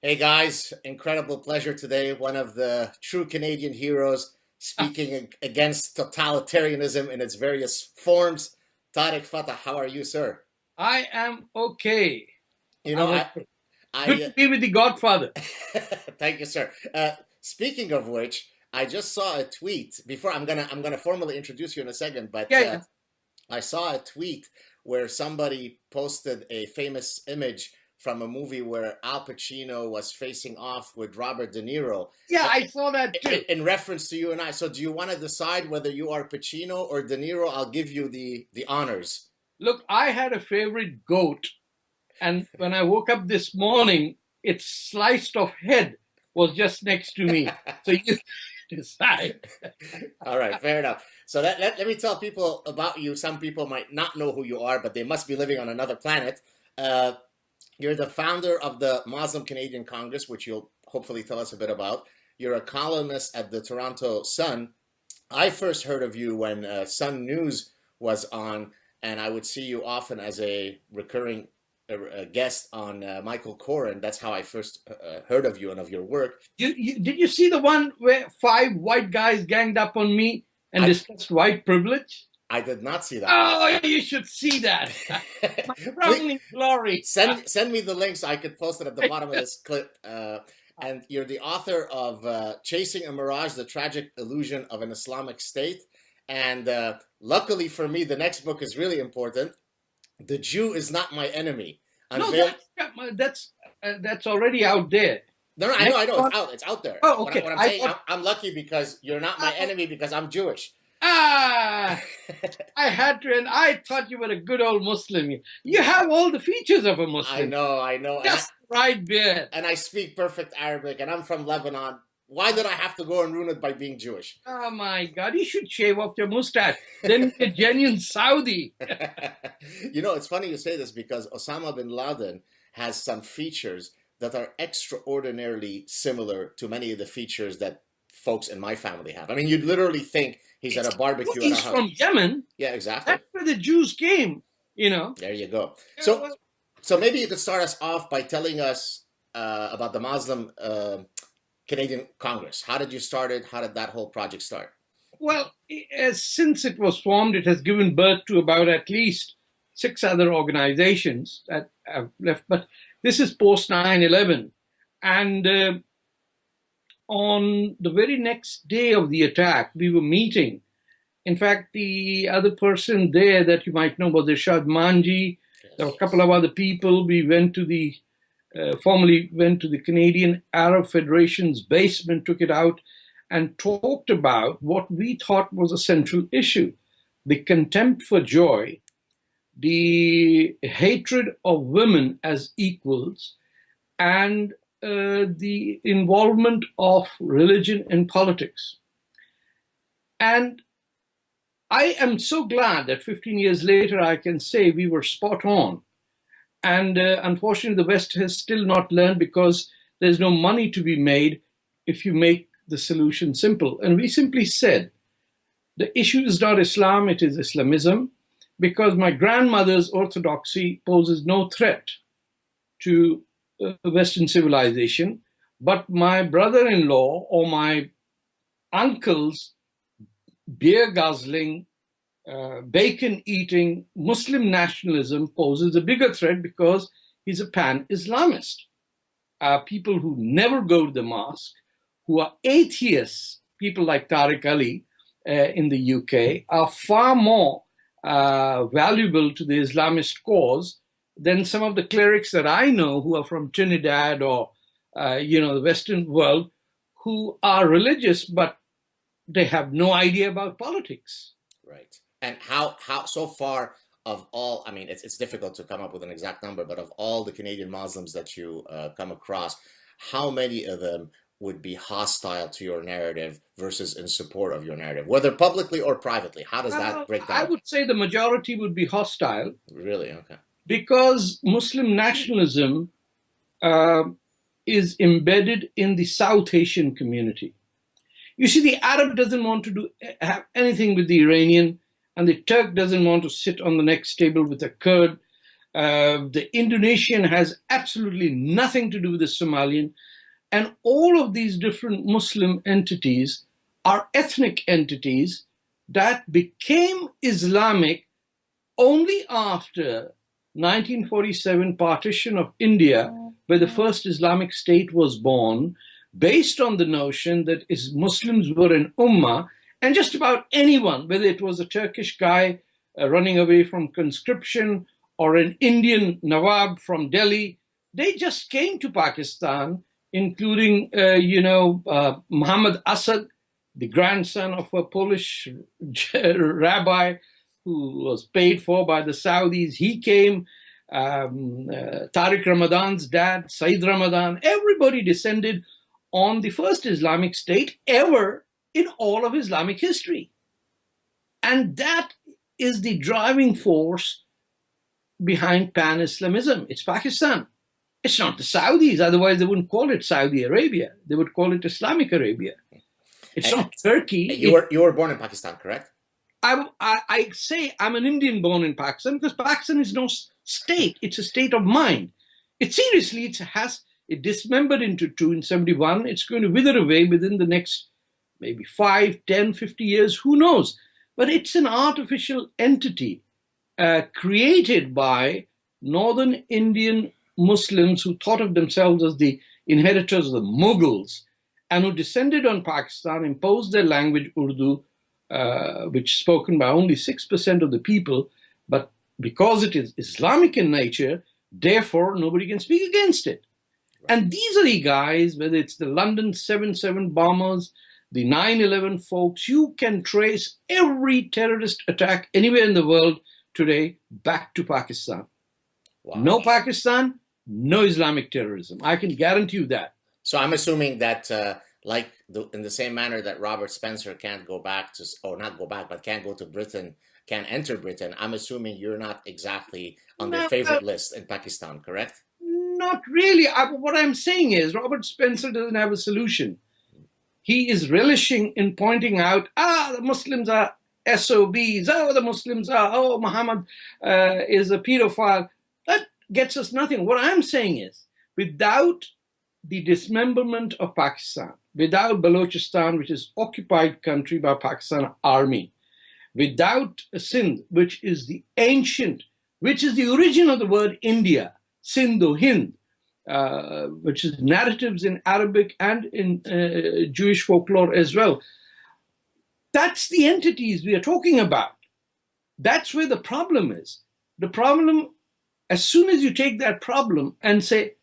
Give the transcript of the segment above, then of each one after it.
Hey guys, incredible pleasure today. One of the true Canadian heroes speaking against totalitarianism in its various forms. Tarek Fatah, how are you, sir? I am okay. You know, I'm I, okay. Good I to be with the Godfather. thank you, sir. Speaking of which, I just saw a tweet before. I'm gonna formally introduce you in a second, but Yeah, yeah. I saw a tweet where somebody posted a famous image from a movie where Al Pacino was facing off with Robert De Niro Yeah, in, I saw that too. in reference to you and I. So, do you want to decide whether you are Pacino or De Niro? I'll give you the honors. Look, I had a favorite goat, and when I woke up this morning, its sliced off head was just next to me. So you decide. All right, fair enough. So let me tell people about you. Some people might not know who you are, but they must be living on another planet. Uh, You're the founder of the Muslim Canadian Congress, which you'll hopefully tell us a bit about. You're a columnist at the Toronto Sun. I first heard of you when Sun News was on, and I would see you often as a recurring guest on Michael Corrin. That's how I first heard of you and of your work. Did you see the one where five white guys ganged up on me and I discussed white privilege? I did not see that one. Oh, you should see that. My Please crowning glory. send me the link so I could post it at the bottom of this clip. And you're the author of Chasing a Mirage, The Tragic Illusion of an Islamic State. And luckily for me, the next book is really important. The Jew is Not My Enemy. No, Unveil. that's already out there. No, no, Next I know, one. it's out there. Oh, What okay. I'm I saying, thought, I'm lucky because you're not my oh, enemy because I'm Jewish. ah, I had to, and I thought you were a good old Muslim. You have all the features of a Muslim. I know, Just the right beard. and I speak perfect Arabic, and I'm from Lebanon. Why did I have to go and ruin it by being Jewish? Oh my God! You should shave off your mustache. Then you're a genuine Saudi. You know, it's funny you say this because Osama bin Laden has some features that are extraordinarily similar to many of the features that folks in my family have. I mean, you'd literally think he's at a Well, barbecue at our he's house. from Yemen. Yeah, exactly. That's where the Jews came. You know. There you go. Yeah, So, well, so maybe you could start us off by telling us about the Muslim Canadian Congress. How did you start it? How did that whole project start? Since it was formed, it has given birth to about at least six other organizations that have left. But this is post 9/11. And on the very next day of the attack, we were meeting. In fact, the other person there that you might know was Irshad Manji. There were a couple of other people. We went to the formally went to the Canadian Arab Federation's basement, took it out, and talked about what we thought was a central issue: the contempt for joy, the hatred of women as equals, and the involvement of religion in politics. And I am so glad that 15 years later I can say we were spot on. And unfortunately, the West has still not learned because there's no money to be made if you make the solution simple. And we simply said the issue is not Islam, it is Islamism, because my grandmother's orthodoxy poses no threat to Western civilization, but my brother in law or my uncle's beer guzzling, bacon eating Muslim nationalism poses a bigger threat because he's a pan Islamist. People who never go to the mosque, who are atheists, people like Tariq Ali in the UK, are far more valuable to the Islamist cause than some of the clerics that I know who are from Trinidad or the Western world, who are religious but they have no idea about politics. Right. And how so far of all, I mean, it's difficult to come up with an exact number, but of all the Canadian Muslims that you come across, how many of them would be hostile to your narrative versus in support of your narrative, whether publicly or privately? How does that break I down? would say the majority would be hostile Really? Okay. because Muslim nationalism is embedded in the South Asian community. You see, the Arab doesn't want to have anything with the Iranian, and the Turk doesn't want to sit on the next table with a Kurd. The Indonesian has absolutely nothing to do with the Somalian. And all of these different Muslim entities are ethnic entities that became Islamic only after 1947 partition of India, where the first Islamic state was born, based on the notion that Muslims were an ummah, and just about anyone, whether it was a Turkish guy running away from conscription or an Indian Nawab from Delhi, they just came to Pakistan, including, Muhammad Asad, the grandson of a Polish rabbi who was paid for by the Saudis. He came. Tariq Ramadan's dad, Said Ramadan, everybody descended on the first Islamic state ever in all of Islamic history. And that is the driving force behind pan-Islamism. It's Pakistan. It's not the Saudis, otherwise they wouldn't call it Saudi Arabia. They would call it Islamic Arabia. It's not Turkey. You were born in Pakistan, correct? I say I'm an Indian born in Pakistan because Pakistan is no state. It's a state of mind. It dismembered into two in 71. It's going to wither away within the next maybe 5, 10, 50 years. Who knows? But it's an artificial entity created by northern Indian Muslims who thought of themselves as the inheritors of the Mughals and who descended on Pakistan, imposed their language, Urdu, which is spoken by only 6% of the people, but because it is Islamic in nature, therefore nobody can speak against it. Right. And these are the guys, whether it's the London 7/7 bombers, the 9/11 folks, you can trace every terrorist attack anywhere in the world today back to Pakistan. Wow. No Pakistan, no Islamic terrorism. I can guarantee you that. So I'm assuming that in the same manner that Robert Spencer can't go back to, or not go back, but can't go to Britain, can't enter Britain, I'm assuming you're not exactly on their favorite list in Pakistan, correct? Not really. What I'm saying is Robert Spencer doesn't have a solution. He is relishing in pointing out, the Muslims are SOBs, the Muslims are, Muhammad is a pedophile. That gets us nothing. What I'm saying is, without the dismemberment of Pakistan, without Balochistan, which is occupied country by Pakistan army, without Sindh, which is the origin of the word India, Sindh or Hind, which is narratives in Arabic and in Jewish folklore as well. That's the entities we are talking about. That's where the problem is. The problem, as soon as you take that problem and say,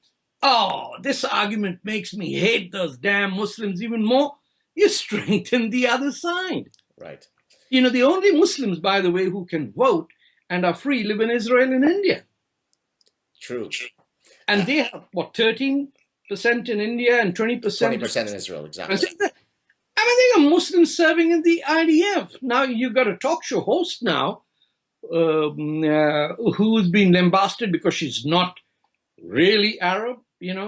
this argument makes me hate those damn Muslims even more, you strengthen the other side. Right. The only Muslims, by the way, who can vote and are free live in Israel and India. True. And they have, 13% in India and 20%? 20% in Israel, exactly. They are Muslims serving in the IDF. Now you've got a talk show host now who's been lambasted because she's not really Arab,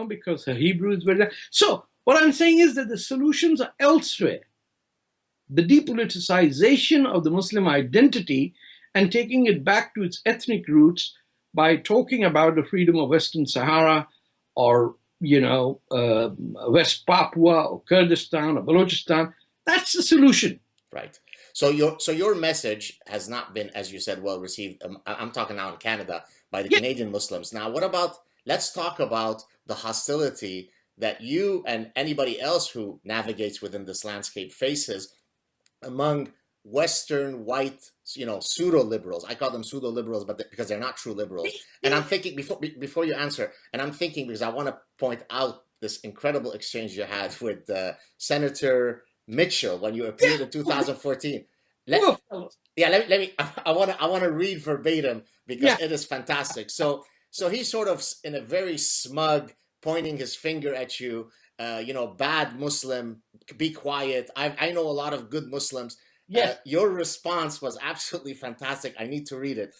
because her Hebrew is very... So what I'm saying is that the solutions are elsewhere. The depoliticization of the Muslim identity and taking it back to its ethnic roots by talking about the freedom of Western Sahara or, West Papua or Kurdistan or Balochistan, that's the solution. Right. So your message has not been, as you said, well received. I'm talking now in Canada by the Canadian Muslims. Now, let's talk about the hostility that you and anybody else who navigates within this landscape faces among Western white, pseudo-liberals. I call them pseudo-liberals, but because they're not true liberals. And I'm thinking, before you answer, and I'm thinking because I want to point out this incredible exchange you had with Senator Mitchell when you appeared in 2014. Let me. I want to read verbatim because it is fantastic. So he's sort of in a very smug, pointing his finger at you. Bad Muslim, be quiet. I know a lot of good Muslims. Yes. Your response was absolutely fantastic. I need to read it.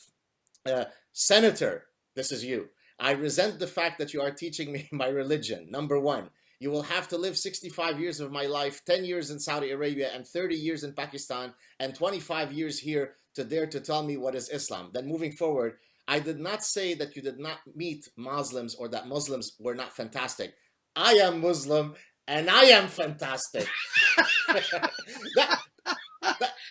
Senator, this is you. I resent the fact that you are teaching me my religion. Number one, you will have to live 65 years of my life, 10 years in Saudi Arabia and 30 years in Pakistan and 25 years here to dare to tell me what is Islam. Then moving forward, I did not say that you did not meet Muslims or that Muslims were not fantastic. I am Muslim and I am fantastic. that,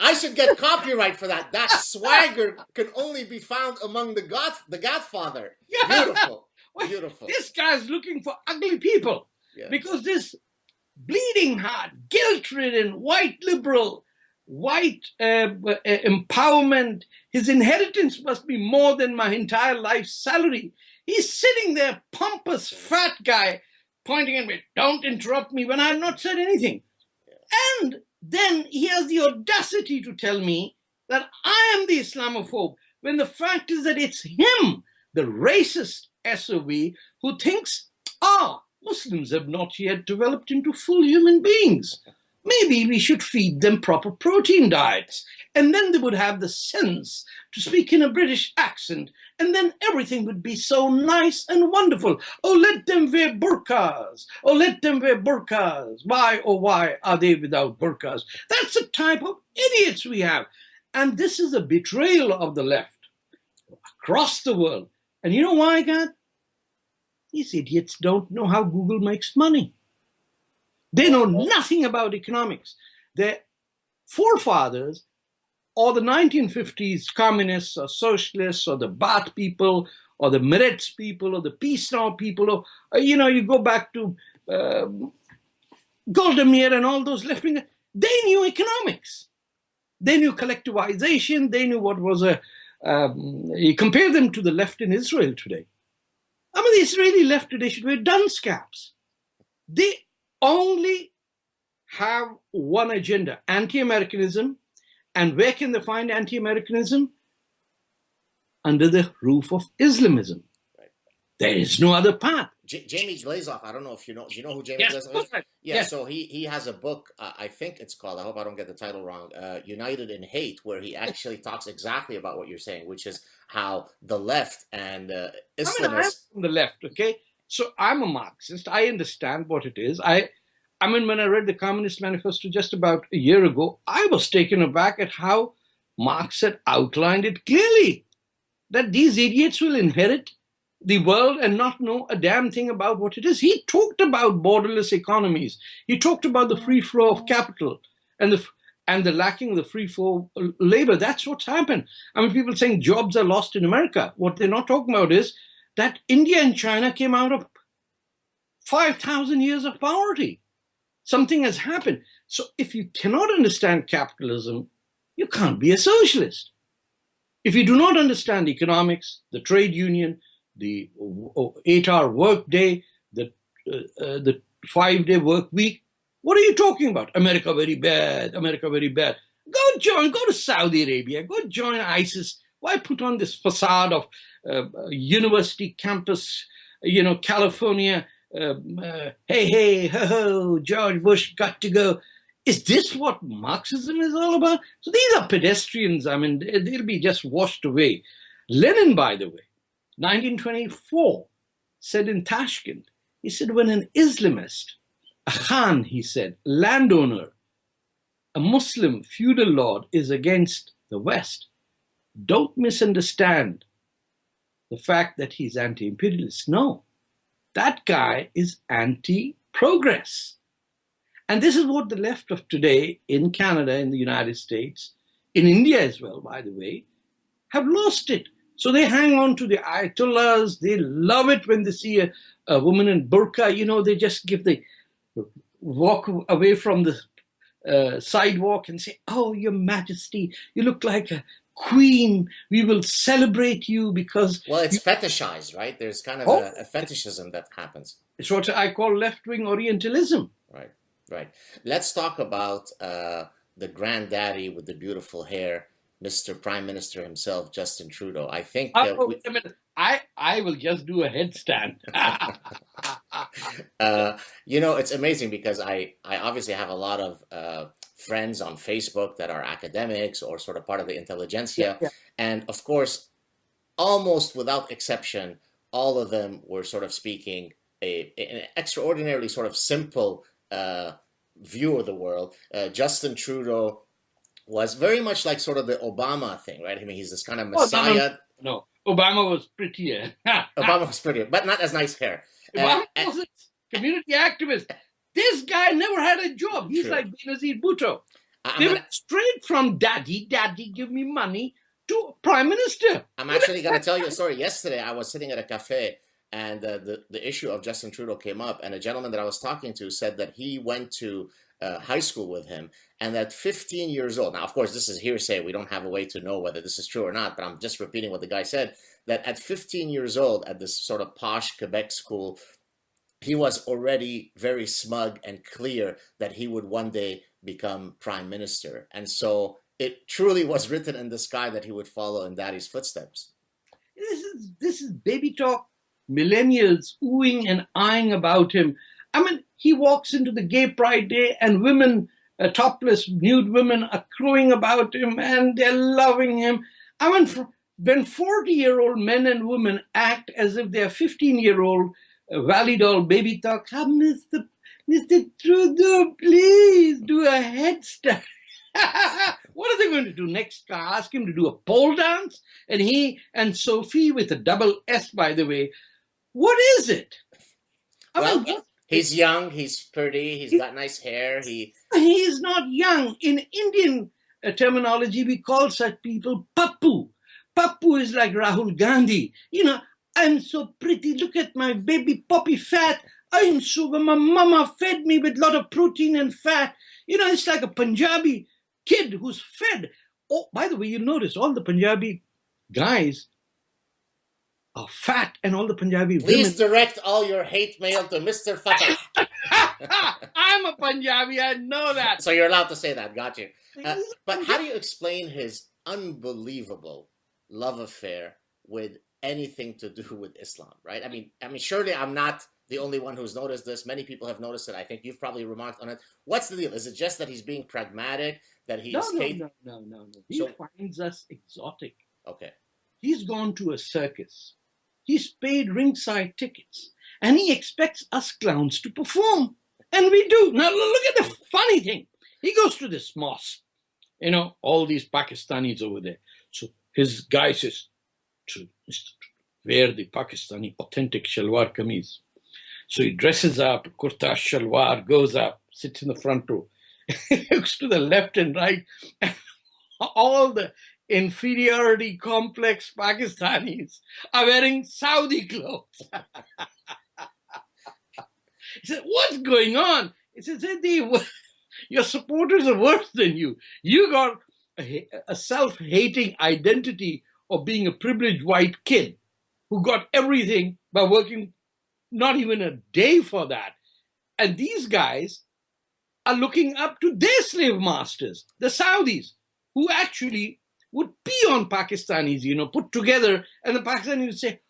I should get copyright for that. That swagger can only be found among the Godfather. Yeah. Beautiful. Well, Beautiful. this guy's looking for ugly people. Yeah. Because this bleeding heart, guilt-ridden, white liberal, white empowerment, his inheritance must be more than my entire life's salary. He's sitting there, pompous, fat guy, pointing at me, don't interrupt me when I've not said anything. And then he has the audacity to tell me that I am the Islamophobe, when the fact is that it's him, the racist SOB, who thinks, Muslims have not yet developed into full human beings. Maybe we should feed them proper protein diets. And then they would have the sense to speak in a British accent. And then everything would be so nice and wonderful. Oh, let them wear burqas. Oh, let them wear burqas. Why, oh, why are they without burqas? That's the type of idiots we have. And this is a betrayal of the left across the world. And you know why, God? These idiots don't know how Google makes money. They know nothing about economics. Their forefathers, or the 1950s communists or socialists or the Baath people or the Meretz people or the Peace Now people, or you go back to Golda Meir and all those left-wingers, they knew economics. They knew collectivization. They knew what was you compare them to the left in Israel today. I mean, the Israeli left today should wear dunce caps. They only have one agenda, anti-Americanism. And where can they find anti-Americanism? Under the roof of Islamism. Right. There is no other path. Jamie Glazoff, I don't know if you know. Do you know who Jamie Yes, Glazoff is? right. Yeah, yes. So he has a book, I think it's called, I hope I don't get the title wrong, United in Hate, where he actually talks exactly about what you're saying, which is how the left and Islamists... I'm from the left, okay? So I'm a Marxist. I understand what it is. I mean, when I read the Communist Manifesto just about a year ago, I was taken aback at how Marx had outlined it clearly, that these idiots will inherit the world and not know a damn thing about what it is. He talked about borderless economies. He talked about the free flow of capital and the lacking of the free flow of labor. That's what's happened. I mean, people saying jobs are lost in America. What they're not talking about is that India and China came out of 5,000 years of poverty. Something has happened. So if you cannot understand capitalism, you can't be a socialist. If you do not understand economics, the trade union, the 8-hour work day, the 5-day work week, what are you talking about? America very bad, America very bad. Go to Saudi Arabia, go join ISIS. Why put on this facade of university campus, California, hey, ho, George Bush got to go. Is this what Marxism is all about? So these are pedestrians. I mean, they'll be just washed away. Lenin, by the way, 1924, said in Tashkent, he said, when an Islamist, a Khan, he said, landowner, a Muslim feudal lord is against the West, don't misunderstand the fact that he's anti-imperialist. No, that guy is anti-progress. And this is what the left of today in Canada, in the United States, in India as well, by the way, have lost it. So they hang on to the Ayatollahs. They love it when they see a woman in burqa. They just walk away from the sidewalk and say, oh, Your Majesty, you look like a queen. We will celebrate you because... Well, it's fetishized, right? There's kind of a fetishism that happens. It's what I call left-wing Orientalism. Right. Let's talk about the granddaddy with the beautiful hair, Mr. Prime Minister himself, Justin Trudeau. I think... wait a minute. I will just do a headstand. It's amazing because I obviously have a lot of friends on Facebook that are academics or sort of part of the intelligentsia. Yeah. And of course, almost without exception, all of them were sort of speaking an extraordinarily sort of simple view of the world. Justin Trudeau was very much like sort of the Obama thing, right? I mean, he's this kind of messiah. No. Obama was prettier. Obama was pretty, but not as nice hair. Obama was a community activist. This guy never had a job. He's True. like Benazir Bhutto. They went straight from daddy, give me money, to prime minister. I'm actually going to tell you a story. Yesterday, I was sitting at a cafe, and the issue of Justin Trudeau came up, and a gentleman that I was talking to said that he went to high school with him, and at 15 years old, now, of course, this is hearsay. We don't have a way to know whether this is true or not, but I'm just repeating what the guy said, that at 15 years old, at this sort of posh Quebec school, he was already very smug and clear that he would one day become prime minister. And so it truly was written in the sky that he would follow in daddy's footsteps. This is baby talk. Millennials oohing and eyeing about him. I mean, he walks into the gay pride day and women, topless nude women, are crowing about him and they're loving him. I mean, when 40-year-old men and women act as if they're 15-year-old Valley doll baby talk, Mr. Trudeau, please do a headstand. What are they going to do next? Ask him to do a pole dance? And he and Sophie with a double S, by the way. What is it? He's young, he's pretty, he's got nice hair. He is not young. In Indian terminology, we call such people pappu. Pappu is like Rahul Gandhi. You know, I'm so pretty. Look at my baby poppy fat. I'm so, my mama fed me with a lot of protein and fat. You know, it's like a Punjabi kid who's fed. Oh, by the way, you'll notice all the Punjabi guys are fat, and all the Punjabi women. Please direct all your hate mail to Mr. Fatah. I'm a Punjabi, I know that. So you're allowed to say that, got you. But how do you explain his unbelievable love affair with anything to do with Islam, right? I mean, surely I'm not the only one who's noticed this. Many people have noticed it. I think you've probably remarked on it. What's the deal? Is it just that he's being pragmatic, that he's... No. He finds us exotic. Okay. He's gone to a circus. He's paid ringside tickets. And he expects us clowns to perform. And we do. Now, look at the funny thing. He goes to this mosque. You know, all these Pakistanis over there. So his guy says, wear the Pakistani authentic shalwar kameez. So he dresses up, kurta shalwar, goes up, sits in the front row, looks to the left and right, and all the inferiority complex Pakistanis are wearing Saudi clothes. He said, what's going on? He said, your supporters are worse than you. You got a self-hating identity of being a privileged white kid who got everything by working not even a day for that. And these guys are looking up to their slave masters, the Saudis, who actually would pee on Pakistanis, you know, put together, and the Pakistanis would say,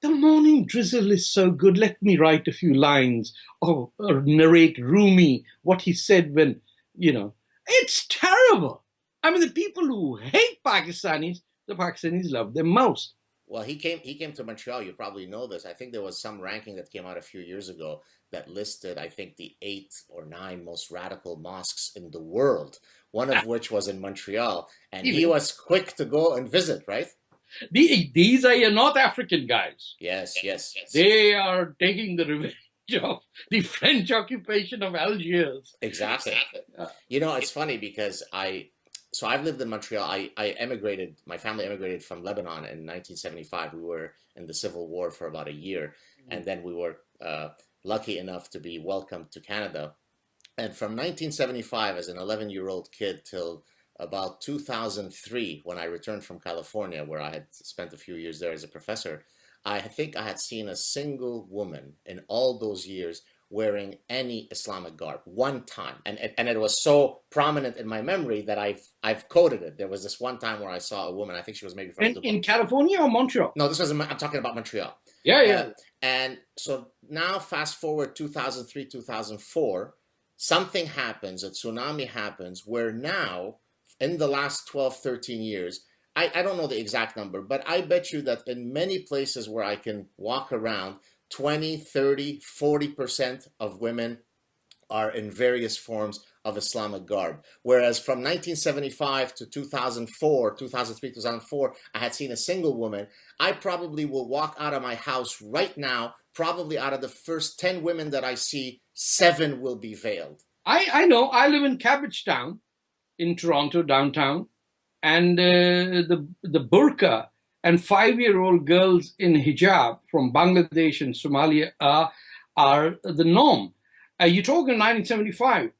the morning drizzle is so good, let me write a few lines or narrate Rumi, what he said when, you know, it's terrible. I mean, the people who hate Pakistanis, the Pakistanis love them most. Well, he came to Montreal. You probably know this. I think there was some ranking that came out a few years ago that listed, I think, the 8 or 9 most radical mosques in the world, one of which was in Montreal. And he was quick to go and visit, right? These are your North African guys. Yes. They are taking the revenge of the French occupation of Algiers. Exactly. You know, it's funny because I've lived in Montreal. I emigrated, my family emigrated from Lebanon in 1975. We were in the Civil War for about a year. And then we were lucky enough to be welcomed to Canada. And from 1975 as an 11-year-old kid till about 2003, when I returned from California, where I had spent a few years there as a professor, I think I had seen a single woman in all those years wearing any Islamic garb one time, and it was so prominent in my memory that I've quoted it. There was this one time where I saw a woman. I think she was maybe from in California or Montreal. No, this was I'm talking about Montreal. Yeah. And so now, fast forward 2003, 2004, something happens. A tsunami happens where now, in the last 12, 13 years, I don't know the exact number, but I bet you that in many places where I can walk around, 20, 30, 40% of women are in various forms of Islamic garb. Whereas from 1975 to 2004, 2003, 2004, I had seen a single woman. I probably will walk out of my house right now, probably out of the first 10 women that I see, 7 will be veiled. I know. I live in Cabbagetown in Toronto, downtown, and the burqa and 5-year-old girls in hijab from Bangladesh and Somalia are the norm. You talk in 1975.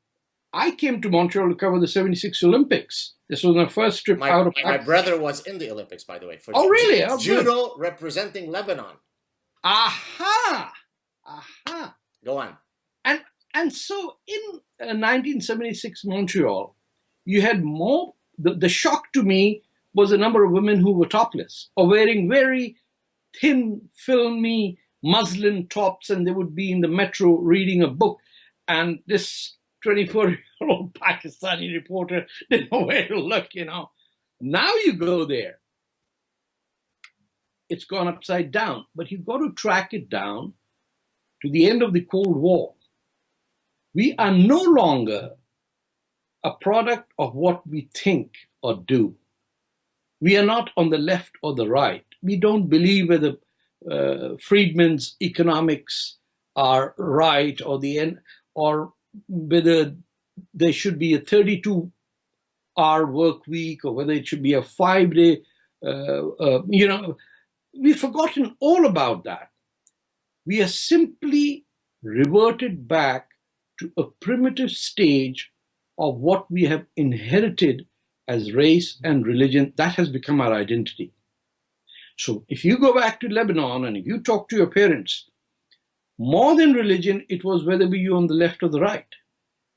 I came to Montreal to cover the 76 Olympics. This was my first trip out of My brother was in the Olympics, by the way. For really? Oh, judo good. Representing Lebanon. Aha! Go on. And so in 1976 Montreal, you had more. The shock to me was the number of women who were topless or wearing very thin, filmy muslin tops, and they would be in the metro reading a book. And this 24-year-old Pakistani reporter didn't know where to look, Now you go there. It's gone upside down. But you've got to track it down to the end of the Cold War. We are no longer a product of what we think or do. We are not on the left or the right. We don't believe whether Friedman's economics are right or whether there should be a 32-hour work week or whether it should be a 5-day. We've forgotten all about that. We are simply reverted back to a primitive stage of what we have inherited as race and religion. That has become our identity. So if you go back to Lebanon and if you talk to your parents, more than religion, it was whether you on the left or the right.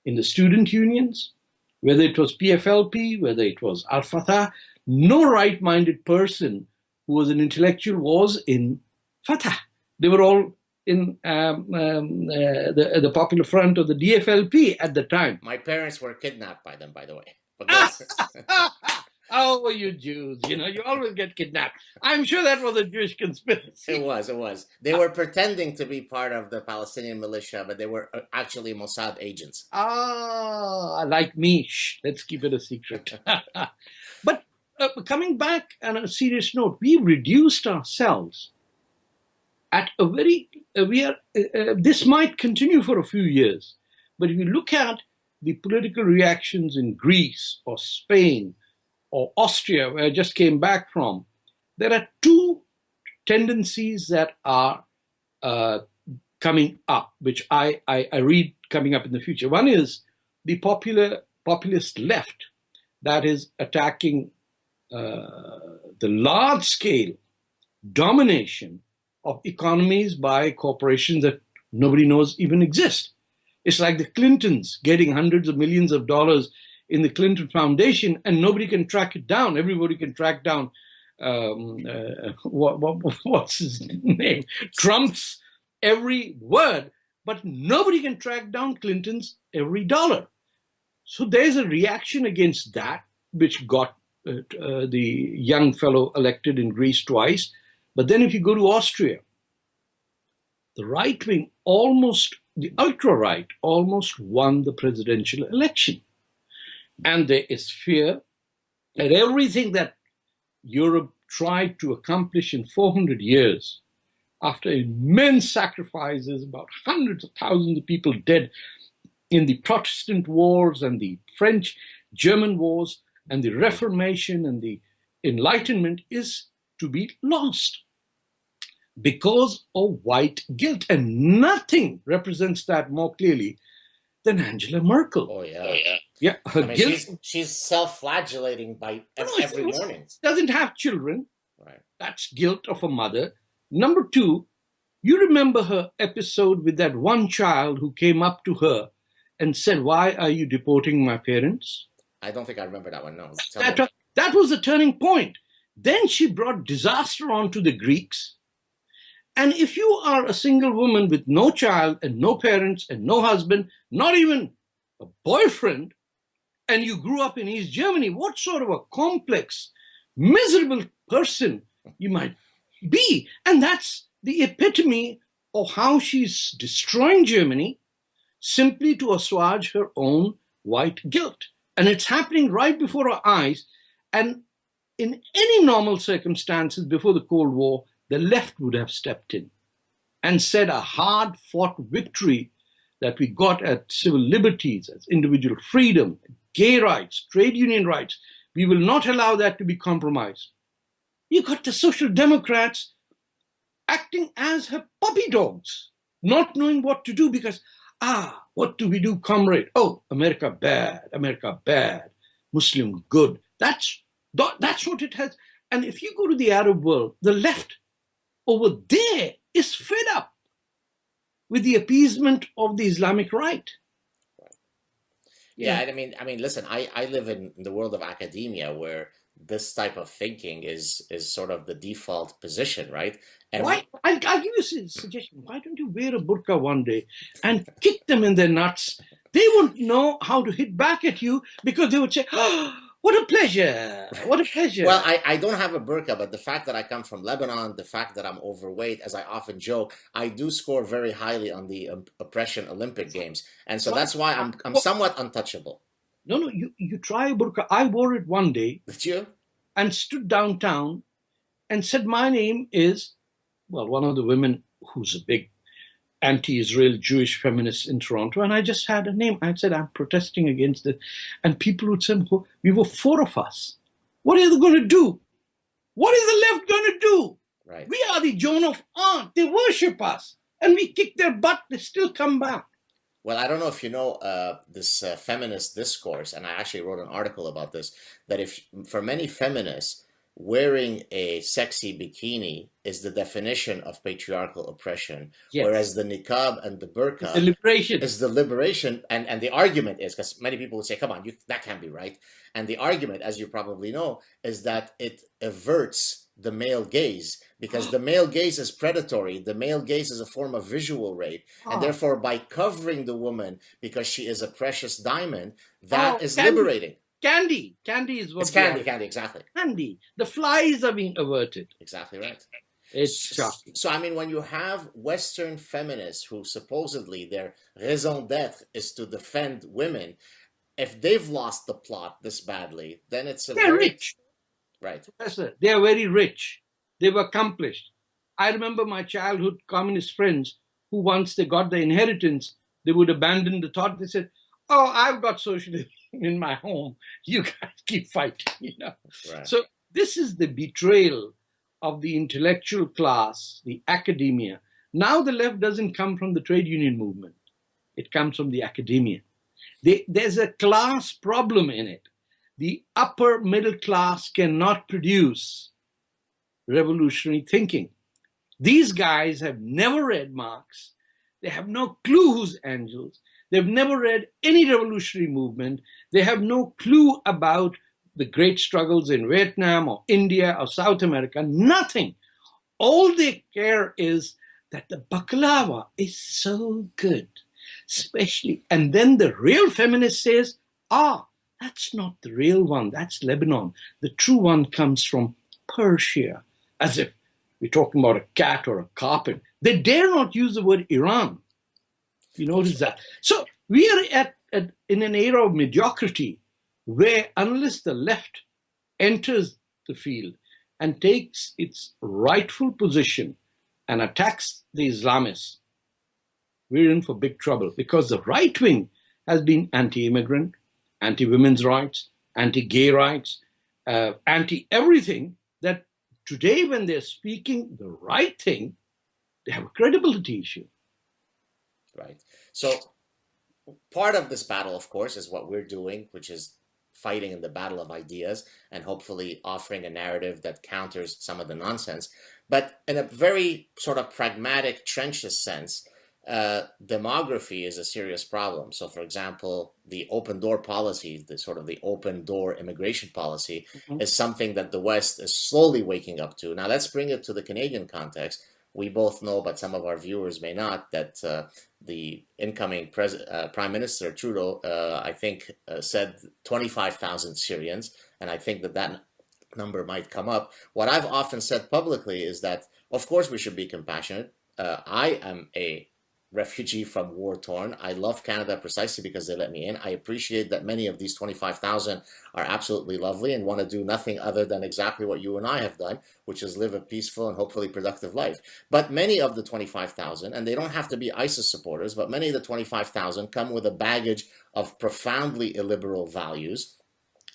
In the student unions, whether it was PFLP, whether it was Al Fatah, no right-minded person who was an intellectual was in Fatah. They were all in the Popular Front or the DFLP at the time. My parents were kidnapped by them, by the way. Oh, you Jews, you always get kidnapped. I'm sure that was a Jewish conspiracy. It was. They were pretending to be part of the Palestinian militia, but they were actually Mossad agents. Like me. Shh, let's keep it a secret. But coming back on a serious note, we reduced ourselves at a very, this might continue for a few years, but if you look at the political reactions in Greece or Spain or Austria, where I just came back from, there are two tendencies that are coming up, which I read coming up in the future. One is the populist left that is attacking the large-scale domination of economies by corporations that nobody knows even exist. It's like the Clintons getting hundreds of millions of dollars in the Clinton Foundation, and nobody can track it down. Everybody can track down what's his name? Trump's every word, but nobody can track down Clinton's every dollar. So there's a reaction against that, which got the young fellow elected in Greece twice. But then if you go to Austria, the right wing the ultra-right almost won the presidential election. And there is fear that everything that Europe tried to accomplish in 400 years, after immense sacrifices, about hundreds of thousands of people dead in the Protestant wars and the French-German wars and the Reformation and the Enlightenment, is to be lost because of white guilt. And nothing represents that more clearly than Angela Merkel. Oh, yeah. Yeah, her guilt. She's self-flagellating by every morning. Doesn't have children. Right. That's guilt of a mother. Number two, you remember her episode with that one child who came up to her and said, "Why are you deporting my parents?" I don't think I remember that one, no. That was the turning point. Then she brought disaster onto the Greeks. And if you are a single woman with no child and no parents and no husband, not even a boyfriend, and you grew up in East Germany, what sort of a complex, miserable person you might be. And that's the epitome of how she's destroying Germany simply to assuage her own white guilt. And it's happening right before our eyes. And in any normal circumstances before the Cold War, the left would have stepped in and said a hard-fought victory that we got at civil liberties, as individual freedom, gay rights, trade union rights, we will not allow that to be compromised. You got the Social Democrats acting as her puppy dogs, not knowing what to do because, what do we do, comrade? Oh, America bad, Muslim good. That's what it has. And if you go to the Arab world, the left over there is fed up with the appeasement of the Islamic right. Yeah, I mean, listen, I live in the world of academia where this type of thinking is sort of the default position, right? And why? I'll give you a suggestion. Why don't you wear a burqa one day and kick them in their nuts? They wouldn't know how to hit back at you because they would say, oh, what a pleasure. What a pleasure. Well, I don't have a burqa, but the fact that I come from Lebanon, the fact that I'm overweight, as I often joke, I do score very highly on the oppression Olympic Games. And so that's why I'm somewhat untouchable. No, you try a burqa. I wore it one day. Did you? And stood downtown and said, my name is, well, one of the women who's a big anti-Israel Jewish feminist in Toronto, and I just had a name. I said, I'm protesting against it. And people would say, we were 4 of us. What are they going to do? What is the left going to do? Right. We are the Joan of Arc. They worship us. And we kick their butt. They still come back. Well, I don't know if you know this feminist discourse, and I actually wrote an article about this, that if for many feminists, wearing a sexy bikini is the definition of patriarchal oppression, yes. Whereas the niqab and the burqa is the liberation. And the argument is, because many people would say, come on, that can't be right. And the argument, as you probably know, is that it averts the male gaze, because the male gaze is predatory. The male gaze is a form of visual rape. And therefore, by covering the woman because she is a precious diamond, that is liberating. Candy is what it's candy, exactly. Candy. The flies are being averted. Exactly right. It's shocking. So, I mean, when you have Western feminists who supposedly their raison d'etre is to defend women, if they've lost the plot this badly, then they're rich. Right. Professor, they are very rich. They've accomplished. I remember my childhood communist friends who once they got the inheritance, they would abandon the thought. They said, oh, I've got socialism in my home. You guys keep fighting, Right. So this is the betrayal of the intellectual class, the academia. Now the left doesn't come from the trade union movement. It comes from the academia. There's a class problem in it. The upper middle class cannot produce revolutionary thinking. These guys have never read Marx. They have no clue who's Engels. They've never read any revolutionary movement. They have no clue about the great struggles in Vietnam or India or South America. Nothing. All they care is that the baklava is so good, especially. And then the real feminist says, that's not the real one. That's Lebanon. The true one comes from Persia, as if we're talking about a cat or a carpet. They dare not use the word Iran. You notice that. So we are in an era of mediocrity where unless the left enters the field and takes its rightful position and attacks the Islamists, we're in for big trouble, because the right wing has been anti-immigrant, anti-women's rights, anti-gay rights, anti-everything, that today when they're speaking the right thing, they have a credibility issue. Right. So part of this battle, of course, is what we're doing, which is fighting in the battle of ideas and hopefully offering a narrative that counters some of the nonsense. But in a very sort of pragmatic, trenches sense, demography is a serious problem. So, for example, the open door policy, the sort of the open door immigration policy, is something that the West is slowly waking up to. Now, let's bring it to the Canadian context. We both know, but some of our viewers may not, that the incoming Prime Minister Trudeau, I think, said 25,000 Syrians, and I think that number might come up. What I've often said publicly is that, of course, we should be compassionate. I am a refugee from war-torn. I love Canada precisely because they let me in. I appreciate that many of these 25,000 are absolutely lovely and want to do nothing other than exactly what you and I have done, which is live a peaceful and hopefully productive life. But many of the 25,000, and they don't have to be ISIS supporters, but many of the 25,000 come with a baggage of profoundly illiberal values.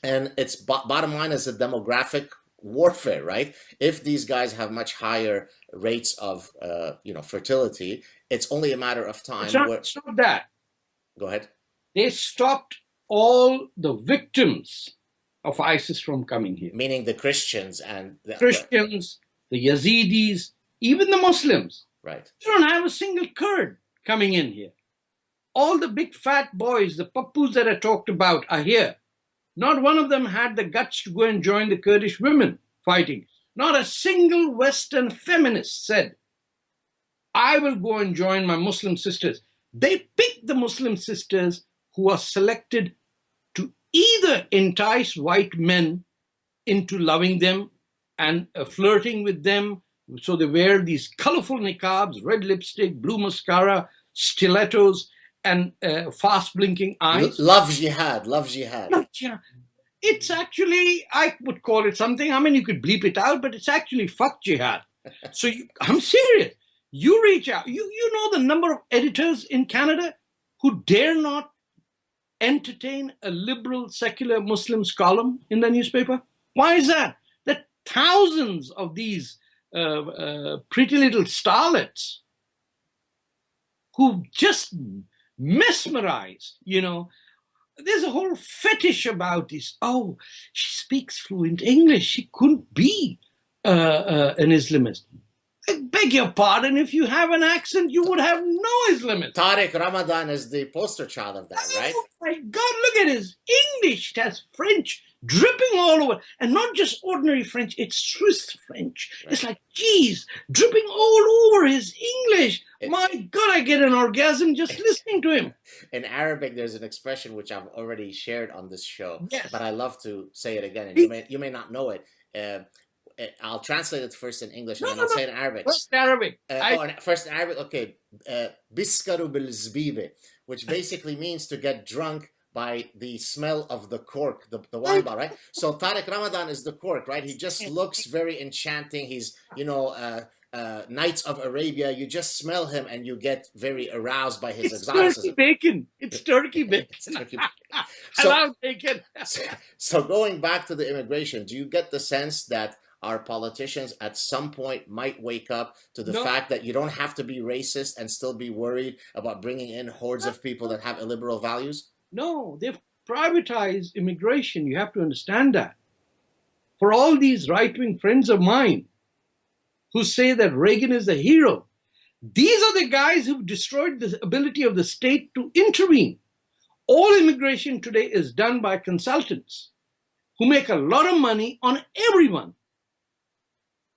And its bottom line is a demographic warfare, right? If these guys have much higher rates of, fertility, it's only a matter of time. It's not that. Go ahead. They stopped all the victims of ISIS from coming here. Meaning the Christians and the Yazidis, even the Muslims. Right. You don't have a single Kurd coming in here. All the big fat boys, the pappus that I talked about, are here. Not one of them had the guts to go and join the Kurdish women fighting. Not a single Western feminist said, I will go and join my Muslim sisters. They pick the Muslim sisters who are selected to either entice white men into loving them and flirting with them. So they wear these colorful niqabs, red lipstick, blue mascara, stilettos, and fast blinking eyes. Love jihad, love jihad. It's actually, I would call it something. I mean, you could bleep it out, but it's actually fuck jihad. So I'm serious. You reach out. You know the number of editors in Canada who dare not entertain a liberal, secular Muslim's column in the newspaper? Why is that? That thousands of these pretty little starlets who just mesmerized, There's a whole fetish about this. Oh, she speaks fluent English. She couldn't be an Islamist. I beg your pardon, if you have an accent, you would have no Islamist. Tariq Ramadan is the poster child of that, right? Oh my God, look at his English. It has French dripping all over. And not just ordinary French, it's Swiss French. Right. It's like, geez, dripping all over his English. My God, I get an orgasm just listening to him. In Arabic, there's an expression which I've already shared on this show, yes, but I love to say it again, and you may not know it. I'll translate it first in English, and then I'll say it in Arabic. First in Arabic. First in Arabic, okay. Biskaru bil zbibe, which basically means to get drunk by the smell of the cork, the wine bottle, right? So Tariq Ramadan is the cork, right? He just looks very enchanting. He's, Knights of Arabia. You just smell him and you get very aroused by his exoticism. Turkey bacon. It's turkey bacon. I love bacon. So going back to the immigration, do you get the sense that our politicians at some point might wake up to the fact that you don't have to be racist and still be worried about bringing in hordes of people that have illiberal values? No, they've privatized immigration. You have to understand that. For all these right-wing friends of mine who say that Reagan is the hero, these are the guys who've destroyed the ability of the state to intervene. All immigration today is done by consultants who make a lot of money on everyone.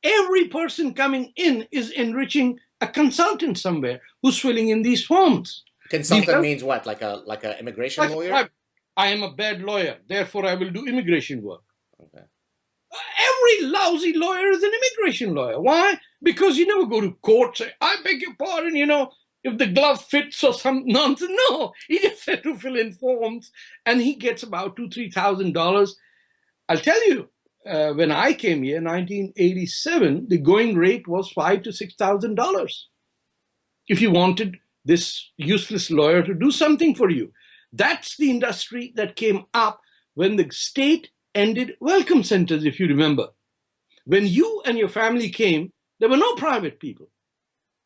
Every person coming in is enriching a consultant somewhere who's filling in these forms. Consultant means what? Like a immigration lawyer? I am a bad lawyer, therefore I will do immigration work. Okay. Every lousy lawyer is an immigration lawyer. Why? Because you never go to court, say, I beg your pardon, if the glove fits or some nonsense. No, he just had to fill in forms and he gets about $2,000-3,000. I'll tell you, when I came here in 1987, the going rate was $5,000 to $6,000. If you wanted this useless lawyer to do something for you. That's the industry that came up when the state ended welcome centers, if you remember. When you and your family came, there were no private people.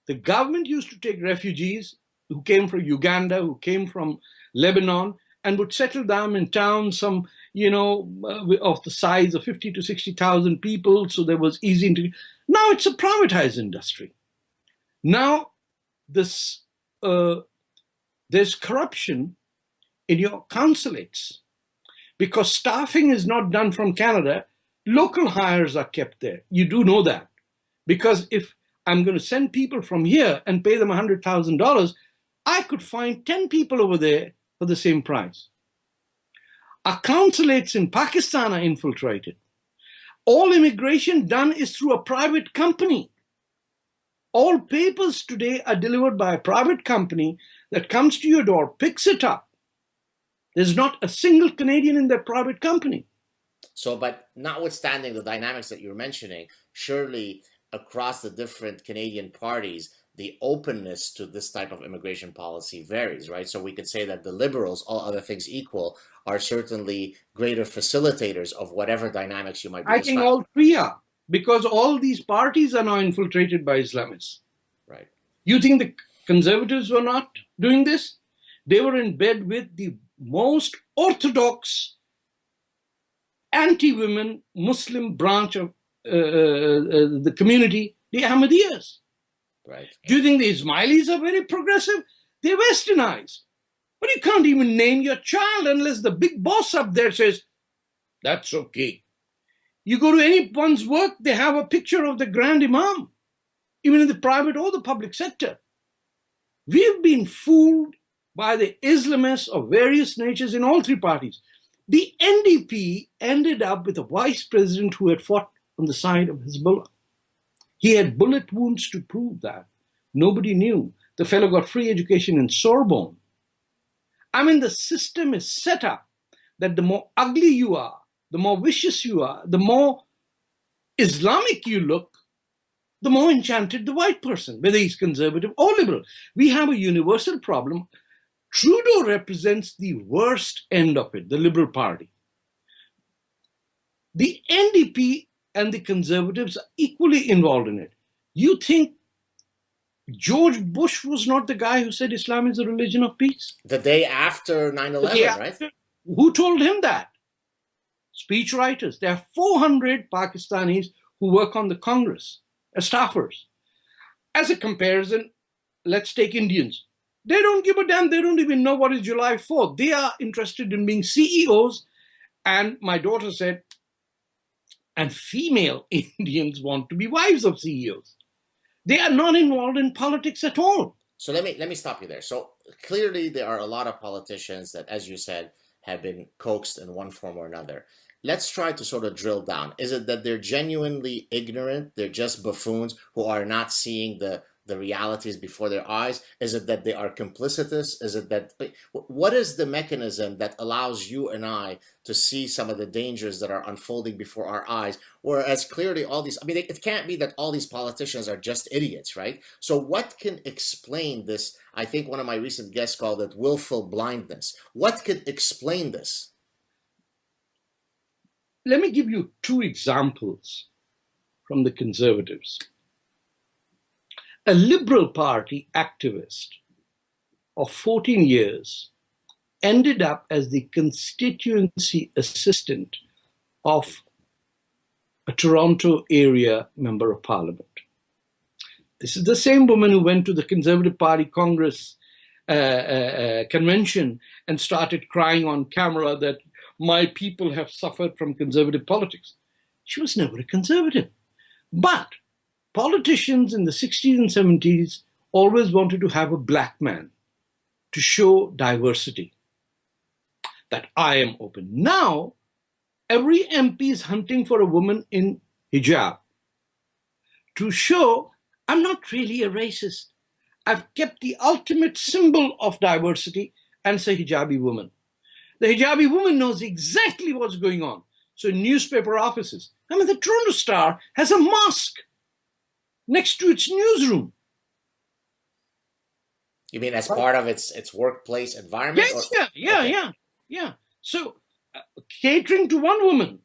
The government used to take refugees who came from Uganda, who came from Lebanon, and would settle them in towns, some, of the size of 50 to 60,000 people, so there was easy to. Now it's a privatized industry. Now there's corruption in your consulates because staffing is not done from Canada. Local hires are kept there. You do know that. Because if I'm going to send people from here and pay them $100,000, I could find 10 people over there for the same price. Our consulates in Pakistan are infiltrated. All immigration done is through a private company. All papers today are delivered by a private company that comes to your door, picks it up. There's not a single Canadian in that private company. So, but notwithstanding the dynamics that you're mentioning, surely across the different Canadian parties, the openness to this type of immigration policy varies, right? So we could say that the Liberals, all other things equal, are certainly greater facilitators of whatever dynamics you might be I think describing. all three are, because all these parties are now infiltrated by Islamists. Right. You think the Conservatives were not doing this? They were in bed with the most orthodox anti-women Muslim branch of the community, the Ahmadiyas. Right. Do you think the Ismailis are very progressive? They're westernized. But you can't even name your child unless the big boss up there says, that's okay. You go to anyone's work, they have a picture of the Grand Imam, even in the private or the public sector. We've been fooled by the Islamists of various natures in all three parties. The NDP ended up with a vice president who had fought on the side of Hezbollah. He had bullet wounds to prove that. Nobody knew. The fellow got free education in Sorbonne. I mean, the system is set up that the more ugly you are, the more vicious you are, the more Islamic you look, the more enchanted the white person, whether he's conservative or liberal. We have a universal problem. Trudeau represents the worst end of it, the Liberal Party. The NDP and the Conservatives are equally involved in it. You think George Bush was not the guy who said Islam is a religion of peace? The day after 9/11, right? Who told him that? Speech writers. There are 400 Pakistanis who work on the Congress as staffers. As a comparison, let's take Indians. They don't give a damn. They don't even know what is July 4th. They are interested in being CEOs. And my daughter said, and female Indians want to be wives of CEOs. They are not involved in politics at all. So let me stop you there. So clearly there are a lot of politicians that, as you said, have been coaxed in one form or another. Let's try to sort of drill down. Is it that they're genuinely ignorant? They're just buffoons who are not seeing the realities before their eyes? Is it that they are complicitous? Is it that, what is the mechanism that allows you and I to see some of the dangers that are unfolding before our eyes? Whereas clearly all these, I mean, it can't be that all these politicians are just idiots, right? So what can explain this? I think one of my recent guests called it willful blindness. What could explain this? Let me give you two examples from the Conservatives. A Liberal Party activist of 14 years ended up as the constituency assistant of a Toronto area member of parliament. This is the same woman who went to the Conservative Party Congress convention and started crying on camera that my people have suffered from conservative politics. She was never a conservative. But politicians in the 60s and 70s always wanted to have a black man to show diversity, that I am open. Now, every MP is hunting for a woman in hijab to show I'm not really a racist. I've kept the ultimate symbol of diversity, and it's a hijabi woman. The hijabi woman knows exactly what's going on. So in newspaper offices, I mean, the Toronto Star has a mosque next to its newsroom. You mean as part of its workplace environment? Yeah. So catering to one woman.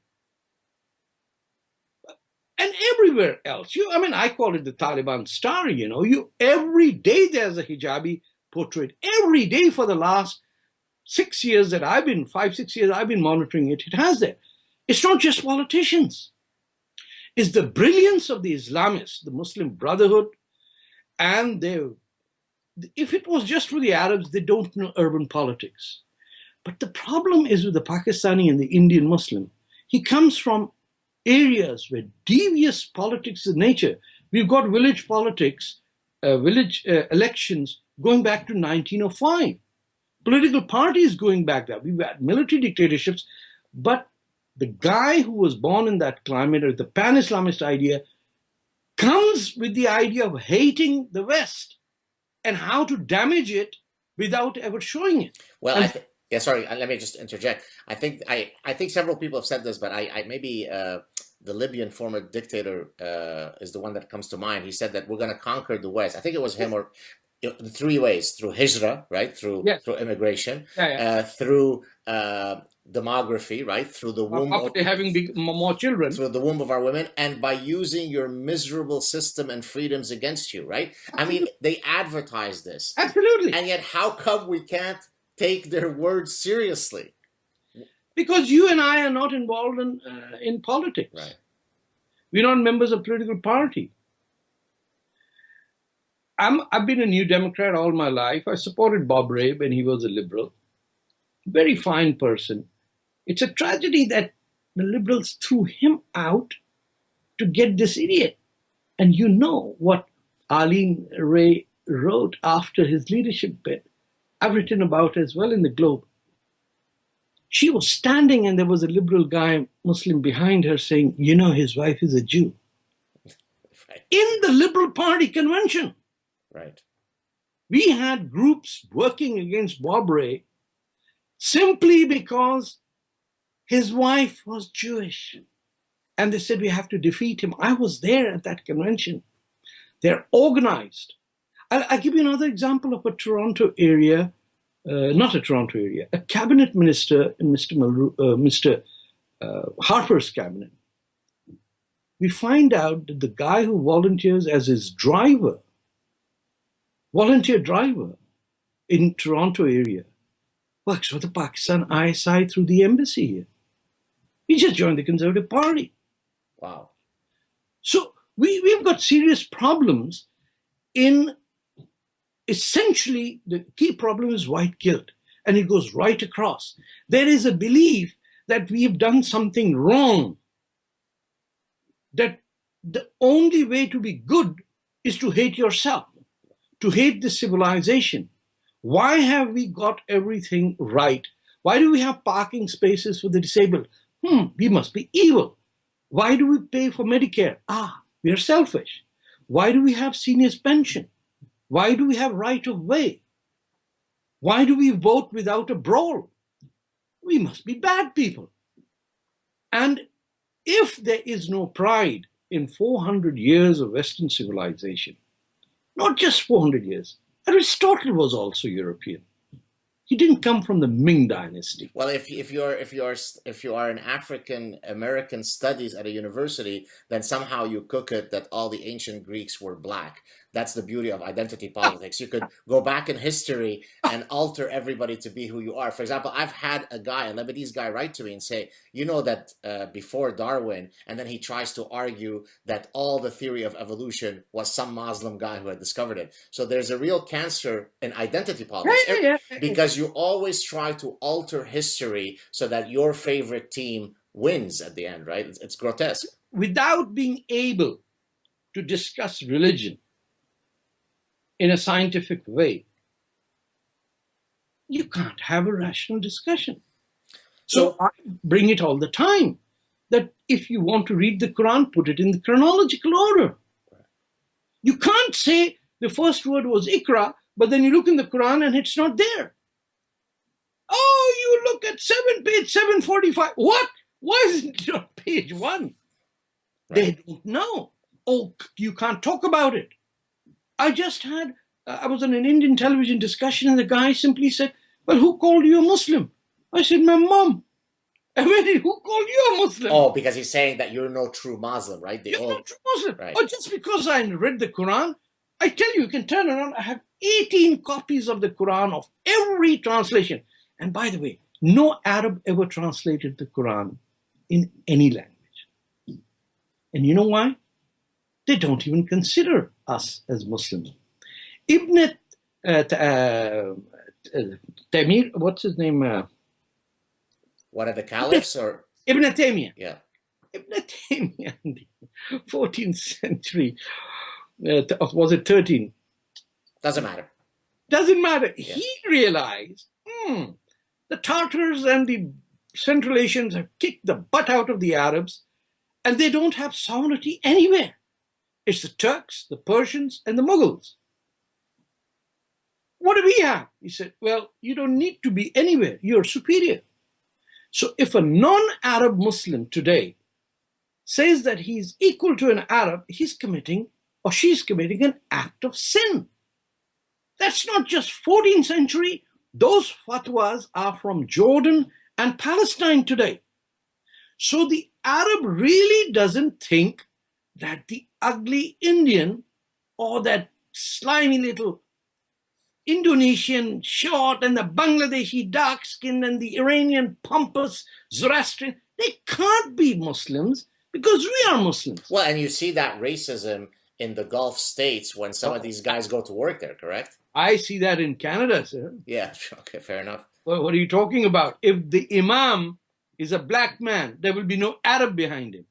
And everywhere else. I mean, I call it the Taliban star, every day there's a hijabi portrait. Every day for the last 6 years that 5-6 years I've been monitoring it, it has that. It's not just politicians. It's the brilliance of the Islamists, the Muslim Brotherhood, and if it was just for the Arabs, they don't know urban politics. But the problem is with the Pakistani and the Indian Muslim. He comes from areas where devious politics is nature. We've got village politics, elections going back to 1905. Political parties going back there. We've had military dictatorships, but the guy who was born in that climate, or the pan-Islamist idea, comes with the idea of hating the West and how to damage it without ever showing it. Well, And yeah, sorry, let me just interject. I think several people have said this, but I maybe the Libyan former dictator is the one that comes to mind. He said that we're going to conquer the West. I think it was him, or three ways: through hijra, right, through immigration, through demography, right, through the womb after having more children, through the womb of our women, and by using your miserable system and freedoms against you, right? Absolutely. I mean, they advertise this. Absolutely. And yet, how come we can't take their words seriously? Because you and I are not involved in politics. Right. We're not members of political party. I've been a New Democrat all my life. I supported Bob Rae when he was a liberal. Very fine person. It's a tragedy that the liberals threw him out to get this idiot. And you know what Arlene Ray wrote after his leadership bid. I've written about as well in the Globe. She was standing and there was a liberal guy, Muslim, behind her saying, you know, his wife is a Jew. Right. In the Liberal Party convention. Right. We had groups working against Bob Rae simply because his wife was Jewish. And they said, we have to defeat him. I was there at that convention. They're organized. I'll give you another example of a Toronto area, not a Toronto area, a cabinet minister in Mr. Harper's cabinet. We find out that the guy who volunteers as his driver, volunteer driver in Toronto area, works for the Pakistan ISI through the embassy here. He just joined the Conservative Party. Wow. So we've got serious problems in, essentially, the key problem is white guilt, and it goes right across. There is a belief that we've done something wrong, that the only way to be good is to hate yourself, to hate the civilization. Why have we got everything right? Why do we have parking spaces for the disabled? We must be evil. Why do we pay for Medicare? We are selfish. Why do we have seniors' pension? Why do we have right of way? Why do we vote without a brawl? We must be bad people. And if there is no pride in 400 years of Western civilization, not just 400 years, Aristotle was also European. He didn't come from the Ming dynasty. Well, if you are an African American studies at a university, then somehow you cook it that all the ancient Greeks were black. That's the beauty of identity politics. You could go back in history and alter everybody to be who you are. For example, I've had a Lebanese guy, write to me and say, you know that before Darwin, and then he tries to argue that all the theory of evolution was some Muslim guy who had discovered it. So there's a real cancer in identity politics because you always try to alter history so that your favorite team wins at the end, right? It's grotesque. Without being able to discuss religion in a scientific way, you can't have a rational discussion. So I bring it all the time, that if you want to read the Quran, put it in the chronological order. You can't say the first word was Ikra, but then you look in the Quran and it's not there. Oh, you look at page 745. What? Why isn't it on page 1? Right. They don't know. Oh, you can't talk about it. I was on an Indian television discussion and the guy simply said, well, who called you a Muslim? I said, my mom. And who called you a Muslim? Oh, because he's saying that you're no true Muslim, right? You're no true Muslim. Right. Or just because I read the Quran, I tell you can turn around. I have 18 copies of the Quran of every translation. And by the way, no Arab ever translated the Quran in any language. And you know why? They don't even consider us as Muslims. Ibn Taymiyyah, what's his name? One of the caliphs or? Ibn Taymiyyah. Yeah. Ibn Taymiyyah in the 14th century, was it 13? Doesn't matter. Doesn't matter. Yeah. He realized, the Tartars and the Central Asians have kicked the butt out of the Arabs, and they don't have sovereignty anywhere. It's the Turks, the Persians, and the Mughals. What do we have? He said, well, you don't need to be anywhere. You're superior. So if a non-Arab Muslim today says that he's equal to an Arab, he's committing or she's committing an act of sin. That's not just 14th century. Those fatwas are from Jordan and Palestine today. So the Arab really doesn't think that the ugly Indian or that slimy little Indonesian short and the Bangladeshi dark-skinned and the Iranian pompous Zoroastrian, they can't be Muslims because we are Muslims. Well, and you see that racism in the Gulf states when some of these guys go to work there, correct? I see that in Canada, sir. Yeah, okay, fair enough. Well, what are you talking about? If the imam is a black man, there will be no Arab behind him.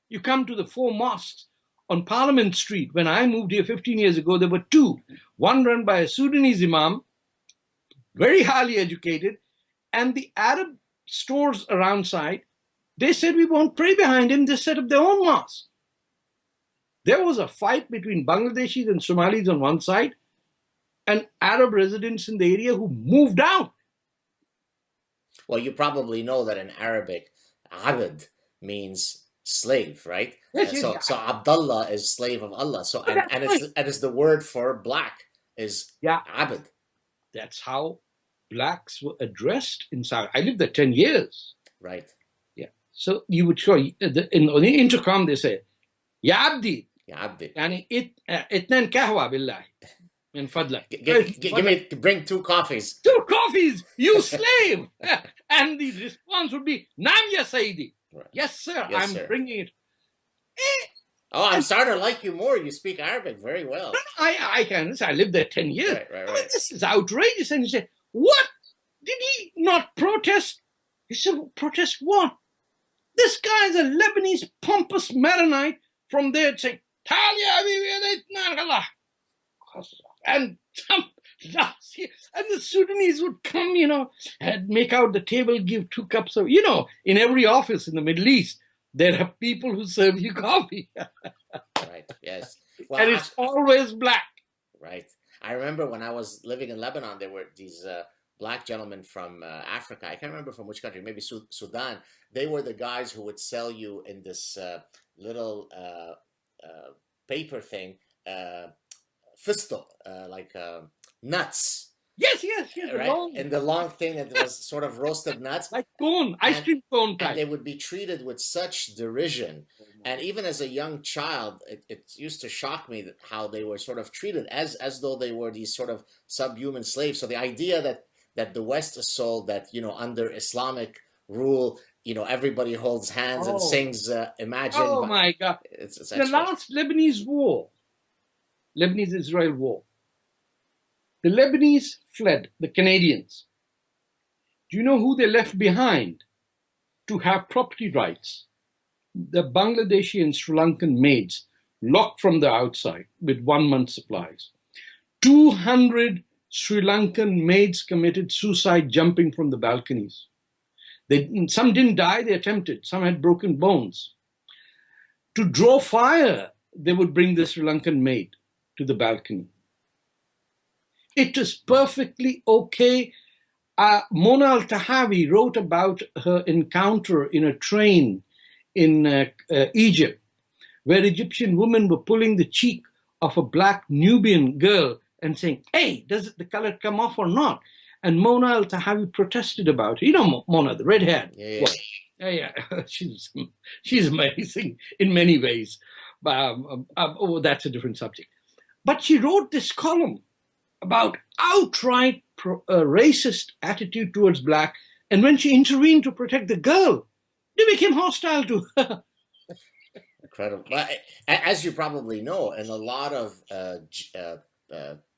You come to the 4 mosques on Parliament Street. When I moved here 15 years ago, there were 2. One run by a Sudanese imam, very highly educated, and the Arab stores around side, they said we won't pray behind him. They set up their own mosque. There was a fight between Bangladeshis and Somalis on one side and Arab residents in the area who moved out. Well, you probably know that in Arabic, abd means slave, right? Yes, so Abdullah is slave of Allah. So and it's the word for black is abd. That's how blacks were addressed in Saudi. I lived there 10 years. Right. Yeah. So you would show on the intercom they say, Ya Abdi. Ya Abdi. Yani itnan kahwa billahi. Min fadlak. Give me, bring 2 coffees. 2 coffees, you slave. And the response would be, Naam ya Sayyidi. Right. Yes, sir, yes, I'm bringing it. Oh, I'm starting to like you more. You speak Arabic very well. No, I can. I lived there 10 years. Right. I mean, this is outrageous. And he said, what? Did he not protest? He said, protest what? This guy is a Lebanese pompous Maronite from there saying, and the Sudanese would come, and make out the table, give 2 cups of, in every office in the Middle East, there are people who serve you coffee. Right, yes. Well, and it's always black. Right. I remember when I was living in Lebanon, there were these black gentlemen from Africa. I can't remember from which country, maybe Sudan. They were the guys who would sell you in this little paper thing, fistel, like nuts. Yes. Right? And the long thing that was sort of roasted nuts. Like cone, ice cream cone type. And they would be treated with such derision. And even as a young child, it used to shock me that how they were sort of treated as though they were these sort of subhuman slaves. So the idea that the West is sold that, under Islamic rule, everybody holds hands and sings Imagine. Oh, my God. It's the last Lebanese war, Lebanese-Israel war, the Lebanese fled, the Canadians. Do you know who they left behind to have property rights? The Bangladeshi and Sri Lankan maids, locked from the outside with 1 month's supplies. 200 Sri Lankan maids committed suicide jumping from the balconies. Some didn't die, they attempted. Some had broken bones. To draw fire, they would bring the Sri Lankan maid to the balcony. It is perfectly okay. Mona Al-Tahawi wrote about her encounter in a train in Egypt, where Egyptian women were pulling the cheek of a black Nubian girl and saying, hey, does the color come off or not? And Mona Al-Tahawi protested about it. Mona, the red-haired. Yeah. She's amazing in many ways. That's a different subject. But she wrote this column about outright racist attitude towards black. And when she intervened to protect the girl, they became hostile to her. Incredible. But as you probably know, in a lot of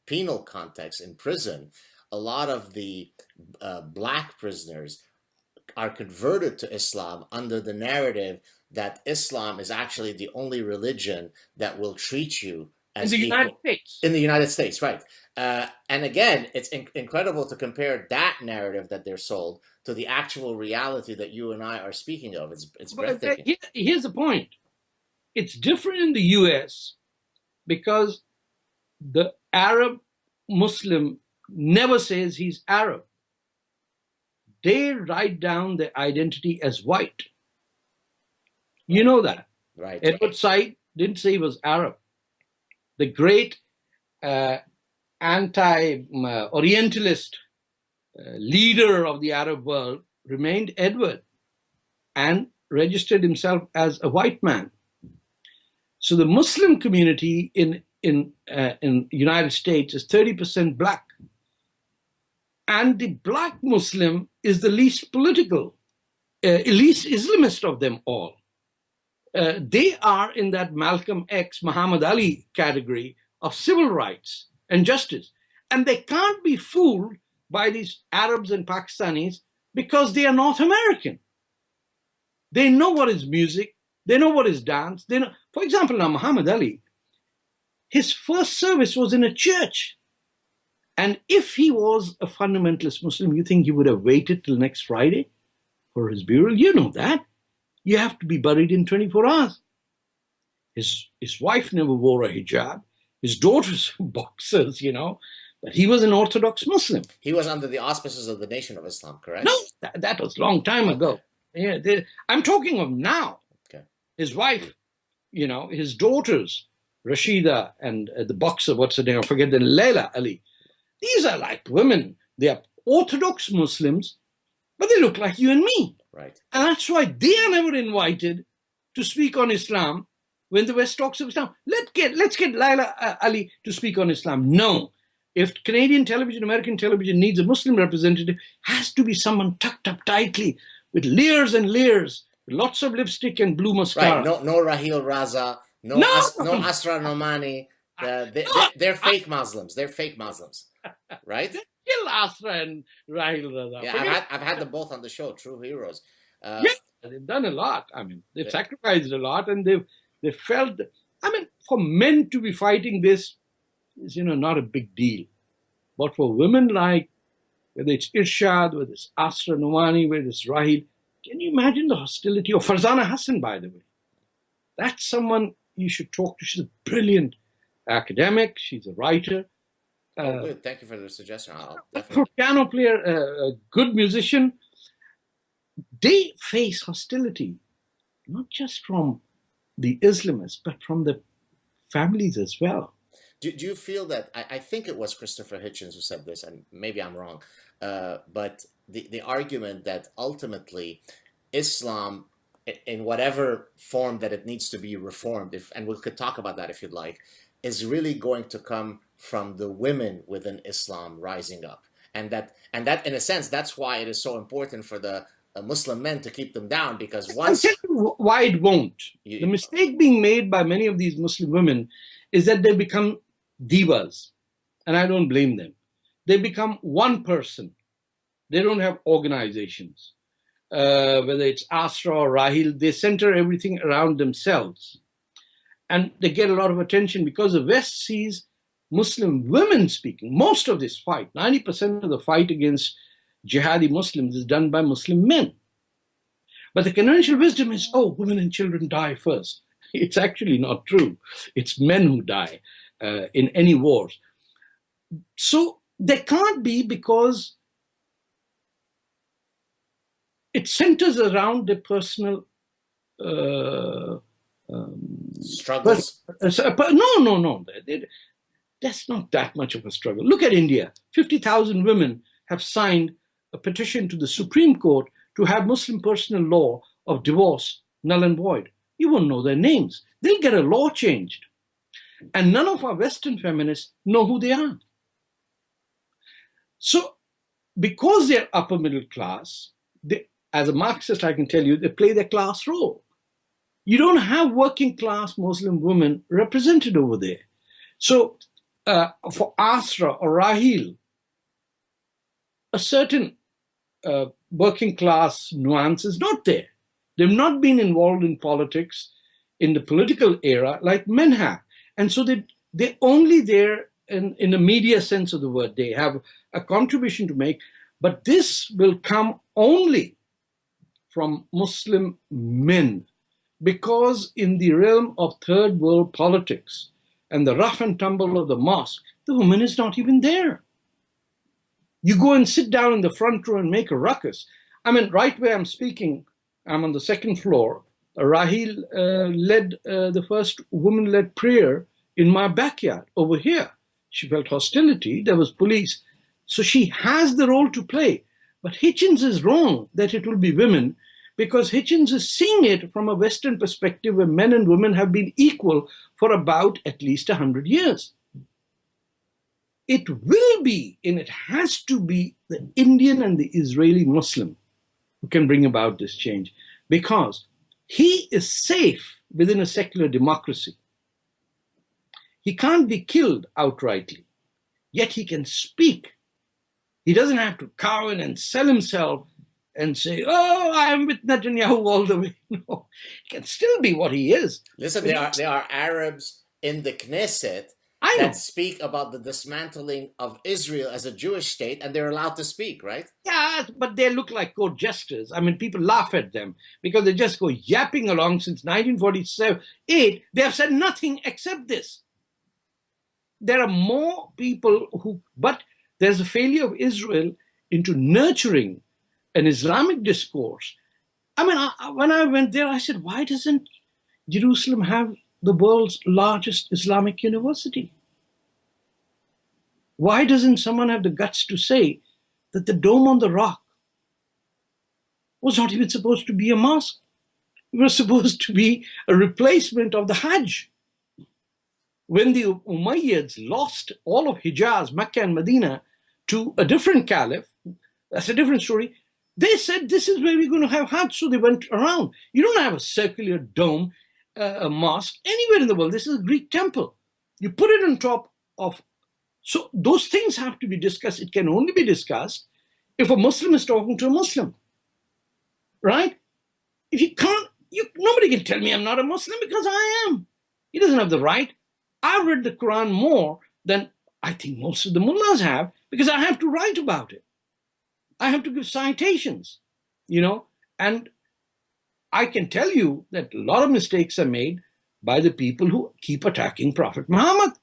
penal contexts in prison, a lot of the black prisoners are converted to Islam under the narrative that Islam is actually the only religion that will treat you as in the equal. United States. In the United States, right. And again, it's incredible to compare that narrative that they're sold to the actual reality that you and I are speaking of. It's breathtaking. Here's the point. It's different in the U.S. because the Arab Muslim never says he's Arab. They write down their identity as white. You know that. Right. Edward Said didn't say he was Arab. The great anti-Orientalist leader of the Arab world remained Edward and registered himself as a white man. So the Muslim community in United States is 30% black. And the black Muslim is the least political, least Islamist of them all. They are in that Malcolm X, Muhammad Ali category of civil rights and justice. And they can't be fooled by these Arabs and Pakistanis because they are North American. They know what is music. They know what is dance. They know, for example, now Muhammad Ali, his first service was in a church. And if he was a fundamentalist Muslim, you think he would have waited till next Friday for his burial? You know that. You have to be buried in 24 hours. His wife never wore a hijab. His daughters were boxers, you know. But he was an Orthodox Muslim. He was under the auspices of the Nation of Islam, correct? No, that was a long time ago. Yeah, I'm talking of now. Okay. His wife, you know, his daughters, Rashida and the boxer, what's her name? I forget the Layla Ali. These are like women. They are Orthodox Muslims, but they look like you and me. Right. And that's why they are never invited to speak on Islam when the West talks of Islam. Let's get Layla Ali to speak on Islam. No. If Canadian television, American television needs a Muslim representative, has to be someone tucked up tightly with layers and layers, lots of lipstick and blue mascara. Right. No Rahil Raza, no Asra Nomani. They're fake Muslims. They're fake Muslims, right? Kill Asra and Rahil Raza. Yeah, I've had them both on the show. True heroes. Yes, they've done a lot. I mean, they've sacrificed a lot, and they've felt. I mean, for men to be fighting this is, you know, not a big deal, but for women like whether it's Irshad, whether it's Asra Nomani, whether it's Rahil, can you imagine the hostility of Farzana Hassan? By the way, that's someone you should talk to. She's a brilliant academic. She's a writer. Good. Thank you for the suggestion. For piano player, a good musician, they face hostility, not just from the Islamists, but from the families as well. Do you feel that, I think it was Christopher Hitchens who said this, and maybe I'm wrong, but the argument that ultimately Islam, in whatever form that it needs to be reformed, and we could talk about that if you'd like, is really going to come from the women within Islam rising up. And that in a sense, that's why it is so important for the Muslim men to keep them down, because once... I'll tell you why it won't. The mistake being made by many of these Muslim women is that they become divas, and I don't blame them. They become one person. They don't have organizations. Whether it's Asra or Rahil, they center everything around themselves. And they get a lot of attention because the West sees Muslim women speaking. Most of this fight, 90% of the fight against jihadi Muslims is done by Muslim men. But the conventional wisdom is, oh, women and children die first. It's actually not true. It's men who die in any wars. So they can't be, because it centers around their personal struggles. No. That's not that much of a struggle. Look at India. 50,000 women have signed a petition to the Supreme Court to have Muslim personal law of divorce null and void. You won't know their names. They'll get a law changed. And none of our Western feminists know who they are. So because they're upper middle class, as a Marxist, I can tell you, they play their class role. You don't have working class Muslim women represented over there. So for Asra or Rahil, a certain working class nuance is not there. They've not been involved in politics in the political era like men have. And so they're only there in the media sense of the word. They have a contribution to make, but this will come only from Muslim men, because in the realm of third world politics, and the rough and tumble of the mosque, the woman is not even there. You go and sit down in the front row and make a ruckus. I mean, right where I'm speaking, I'm on the second floor. Rahil led the first woman-led prayer in my backyard over here. She felt hostility. There was police. So she has the role to play. But Hitchens is wrong that it will be women, because Hitchens is seeing it from a Western perspective where men and women have been equal for about at least 100 years. It will be, and it has to be, the Indian and the Israeli Muslim who can bring about this change, because he is safe within a secular democracy. He can't be killed outrightly, yet he can speak. He doesn't have to cow in and sell himself and say, oh, I am with Netanyahu all the way. No, he can still be what he is. Listen, there are Arabs in the Knesset that speak about the dismantling of Israel as a Jewish state, and they're allowed to speak, right? Yeah, but they look like court jesters. I mean, people laugh at them because they just go yapping along since 1947. They have said nothing except this. There are more people who, but there's a failure of Israel into nurturing an Islamic discourse. I mean, when I went there, I said, why doesn't Jerusalem have the world's largest Islamic university? Why doesn't someone have the guts to say that the Dome on the Rock was not even supposed to be a mosque? It was supposed to be a replacement of the Hajj. When the Umayyads lost all of Hijaz, Mecca and Medina to a different caliph, that's a different story, they said this is where we're going to have Hajj, so they went around. You don't have a circular dome, a mosque anywhere in the world. This is a Greek temple. You put it on top of, so those things have to be discussed. It can only be discussed if a Muslim is talking to a Muslim, right? If you can't, nobody can tell me I'm not a Muslim because I am. He doesn't have the right. I've read the Quran more than I think most of the mullahs have, because I have to write about it. I have to give citations, and I can tell you that a lot of mistakes are made by the people who keep attacking Prophet Muhammad.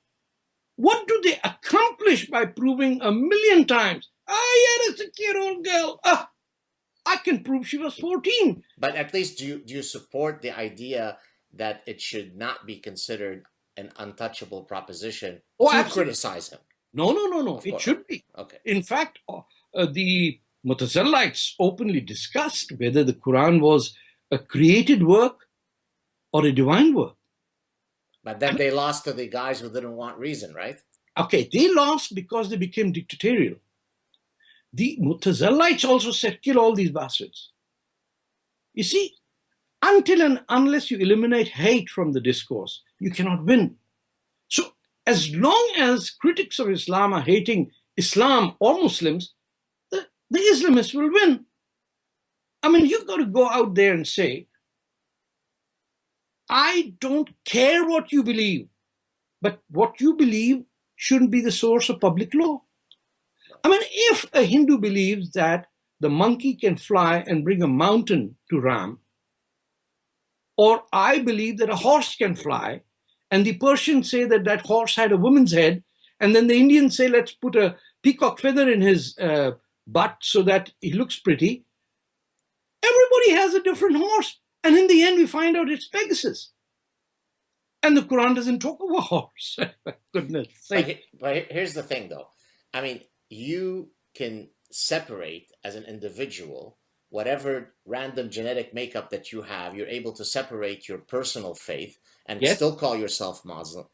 What do they accomplish by proving 1,000,000 times, yeah, that's a cute old girl. I can prove she was 14. But at least do you support the idea that it should not be considered an untouchable proposition to criticize him? No. It should be. Okay. In fact, the Mutazilites openly discussed whether the Quran was a created work or a divine work. But then they lost to the guys who didn't want reason, right? Okay, they lost because they became dictatorial. The Mutazilites also said, kill all these bastards. You see, until and unless you eliminate hate from the discourse, you cannot win. So as long as critics of Islam are hating Islam or Muslims, the Islamists will win. I mean, you've got to go out there and say, I don't care what you believe, but what you believe shouldn't be the source of public law. I mean, if a Hindu believes that the monkey can fly and bring a mountain to Ram, or I believe that a horse can fly, and the Persians say that that horse had a woman's head, and then the Indians say, let's put a peacock feather in his butt so that he looks pretty. Everybody has a different horse. And in the end, we find out it's Pegasus. And the Quran doesn't talk of a horse. Goodness sake. But here's the thing, though. I mean, you can separate as an individual whatever random genetic makeup that you have. You're able to separate your personal faith and still call yourself Muslim.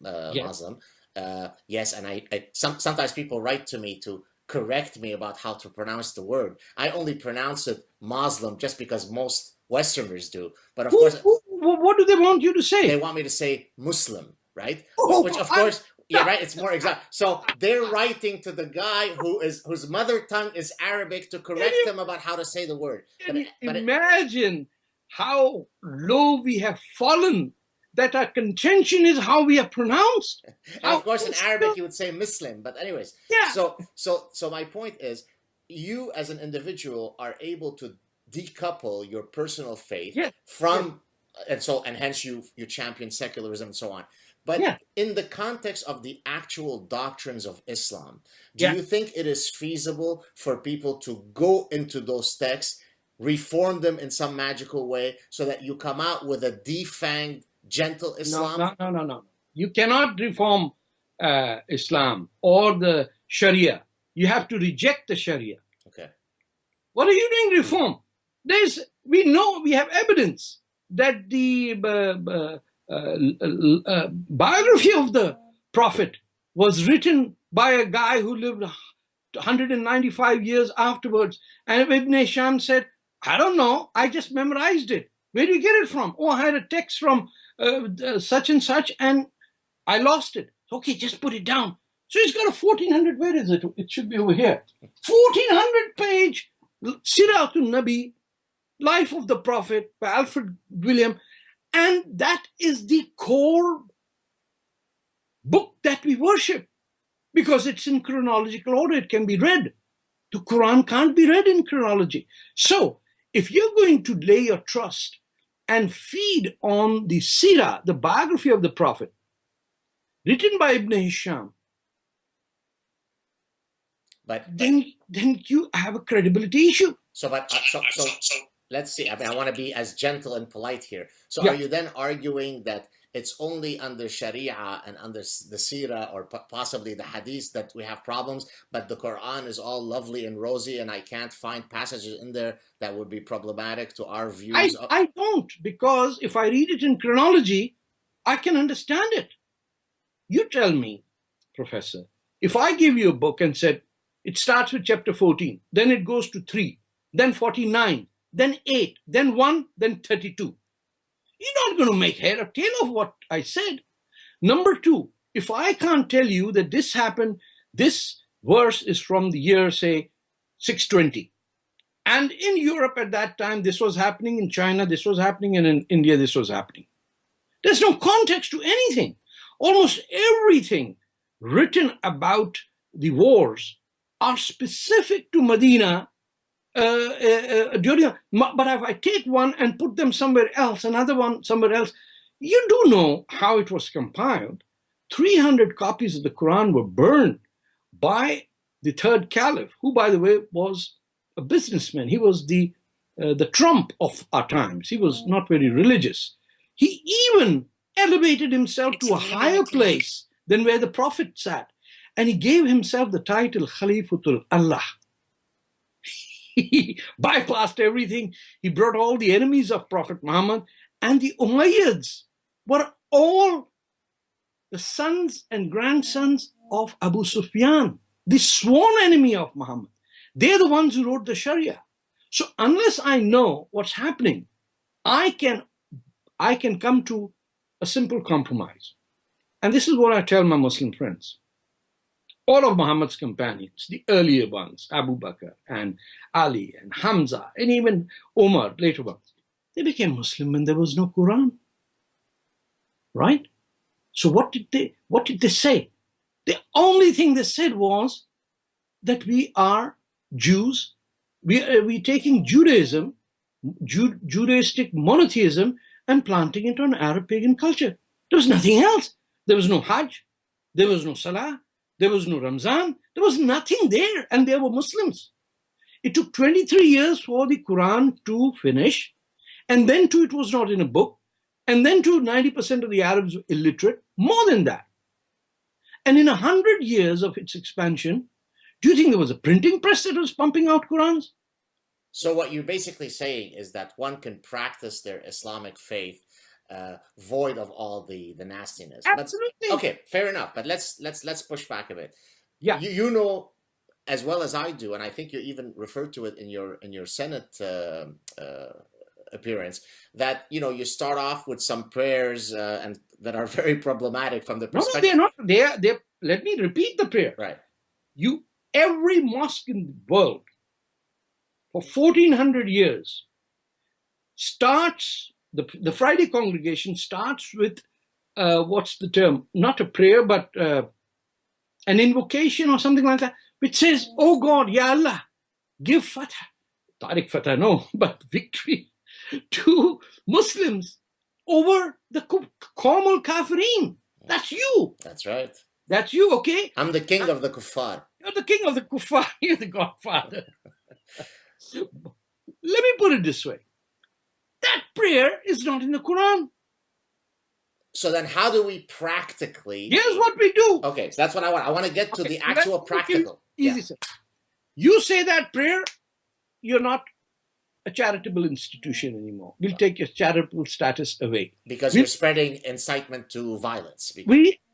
Yes, and sometimes people write to me to correct me about how to pronounce the word. I only pronounce it Muslim just because most Westerners do. But of course, what do they want you to say? They want me to say Muslim, right? Which of course, yeah, right. It's more exact. So they're writing to the guy whose mother tongue is Arabic to correct them about how to say the word. Imagine how low we have fallen. That our contention is how we are pronounced. And of course, in Arabic you would say Muslim. But anyways, yeah. So my point is, you as an individual are able to decouple your personal faith from, and hence you champion secularism and so on. But Yeah. in the context of the actual doctrines of Islam, do Yeah. you think it is feasible for people to go into those texts, reform them in some magical way, so that you come out with a defanged, gentle No, Islam? no, no, no, no. You cannot reform Islam or the Sharia. You have to reject the Sharia. Okay. What are you doing reform? We know, we have evidence that the biography of the Prophet was written by a guy who lived 195 years afterwards. And Ibn Hisham said, I don't know, I just memorized it. Where do you get it from? Oh, I had a text from such and such, and I lost it. Okay, just put it down. So he's got a 1400, where is it? It should be over here. 1400 page Siratul Nabi, Life of the Prophet by Alfred William. And that is the core book that we worship because it's in chronological order. It can be read. The Quran can't be read in chronology. So if you're going to lay your trust and feed on the Sirah, the biography of the Prophet, written by Ibn Hisham, then you have a credibility issue. So let's see. I mean, I want to be as gentle and polite here. So Yeah. are you then arguing that it's only under Sharia and under the Sirah or possibly the Hadith that we have problems, but the Quran is all lovely and rosy, and I can't find passages in there that would be problematic to our views? I don't, because if I read it in chronology, I can understand it. You tell me, Professor, if I give you a book and said, it starts with chapter 14, then it goes to 3, then 49, then 8, then 1, then 32. You're not going to make head or tail of what I said. Number 2, if I can't tell you that this happened, this verse is from the year, say, 620. And in Europe at that time, this was happening. In China, this was happening. And in India, this was happening. There's no context to anything. Almost everything written about the wars are specific to Medina. But if I take one and put them somewhere else, another one somewhere else, you do know how it was compiled. 300 copies of the Quran were burned by the third caliph, who, by the way, was a businessman. He was the Trump of our times. He was not very religious. He even elevated himself to a higher place than where the Prophet sat. And he gave himself the title Khalifatul Allah. He bypassed everything. He brought all the enemies of Prophet Muhammad. And the Umayyads were all the sons and grandsons of Abu Sufyan, the sworn enemy of Muhammad. They're the ones who wrote the Sharia. So unless I know what's happening, I can come to a simple compromise. And this is what I tell my Muslim friends. All of Muhammad's companions, the earlier ones, Abu Bakr and Ali and Hamza, and even Umar, later ones, they became Muslim when there was no Quran. Right? So what did they say? The only thing they said was that we are Jews. We're taking Judaism, Judaistic monotheism, and planting it on Arab pagan culture. There was nothing else. There was no Hajj. There was no Salah. There was no Ramzan. There was nothing there, and they were Muslims. It took 23 years for the Quran to finish, and then too it was not in a book, and then too 90% of the Arabs were illiterate, more than that. And in 100 years of its expansion, do you think there was a printing press that was pumping out Qurans? So what you're basically saying is that one can practice their Islamic faith void of all the nastiness. Absolutely. But, okay, fair enough. But let's push back a bit. Yeah. You know as well as I do, and I think you even referred to it in your Senate appearance, that you start off with some prayers and that are very problematic from the perspective. No, they're not. They're. Let me repeat the prayer. Right. Every mosque in the world for 1400 years starts, the Friday congregation starts with what's the term? Not a prayer, but an invocation or something like that, which says, "Oh God, Ya Allah, give Fatah." Tarek Fatah, no, but victory to Muslims over the Qawm al-Kafirin. That's you. That's right. That's you, okay? I'm the king of the kuffar. You're the king of the kuffar. You're the godfather. Let me put it this way. That prayer is not in the Quran. So then how do we practically... Here's what we do. Okay, so that's what I want. I want to get to the actual practical. Easy, sir. You say that prayer, you're not a charitable institution anymore. We'll take your charitable status away. Because you're spreading incitement to violence.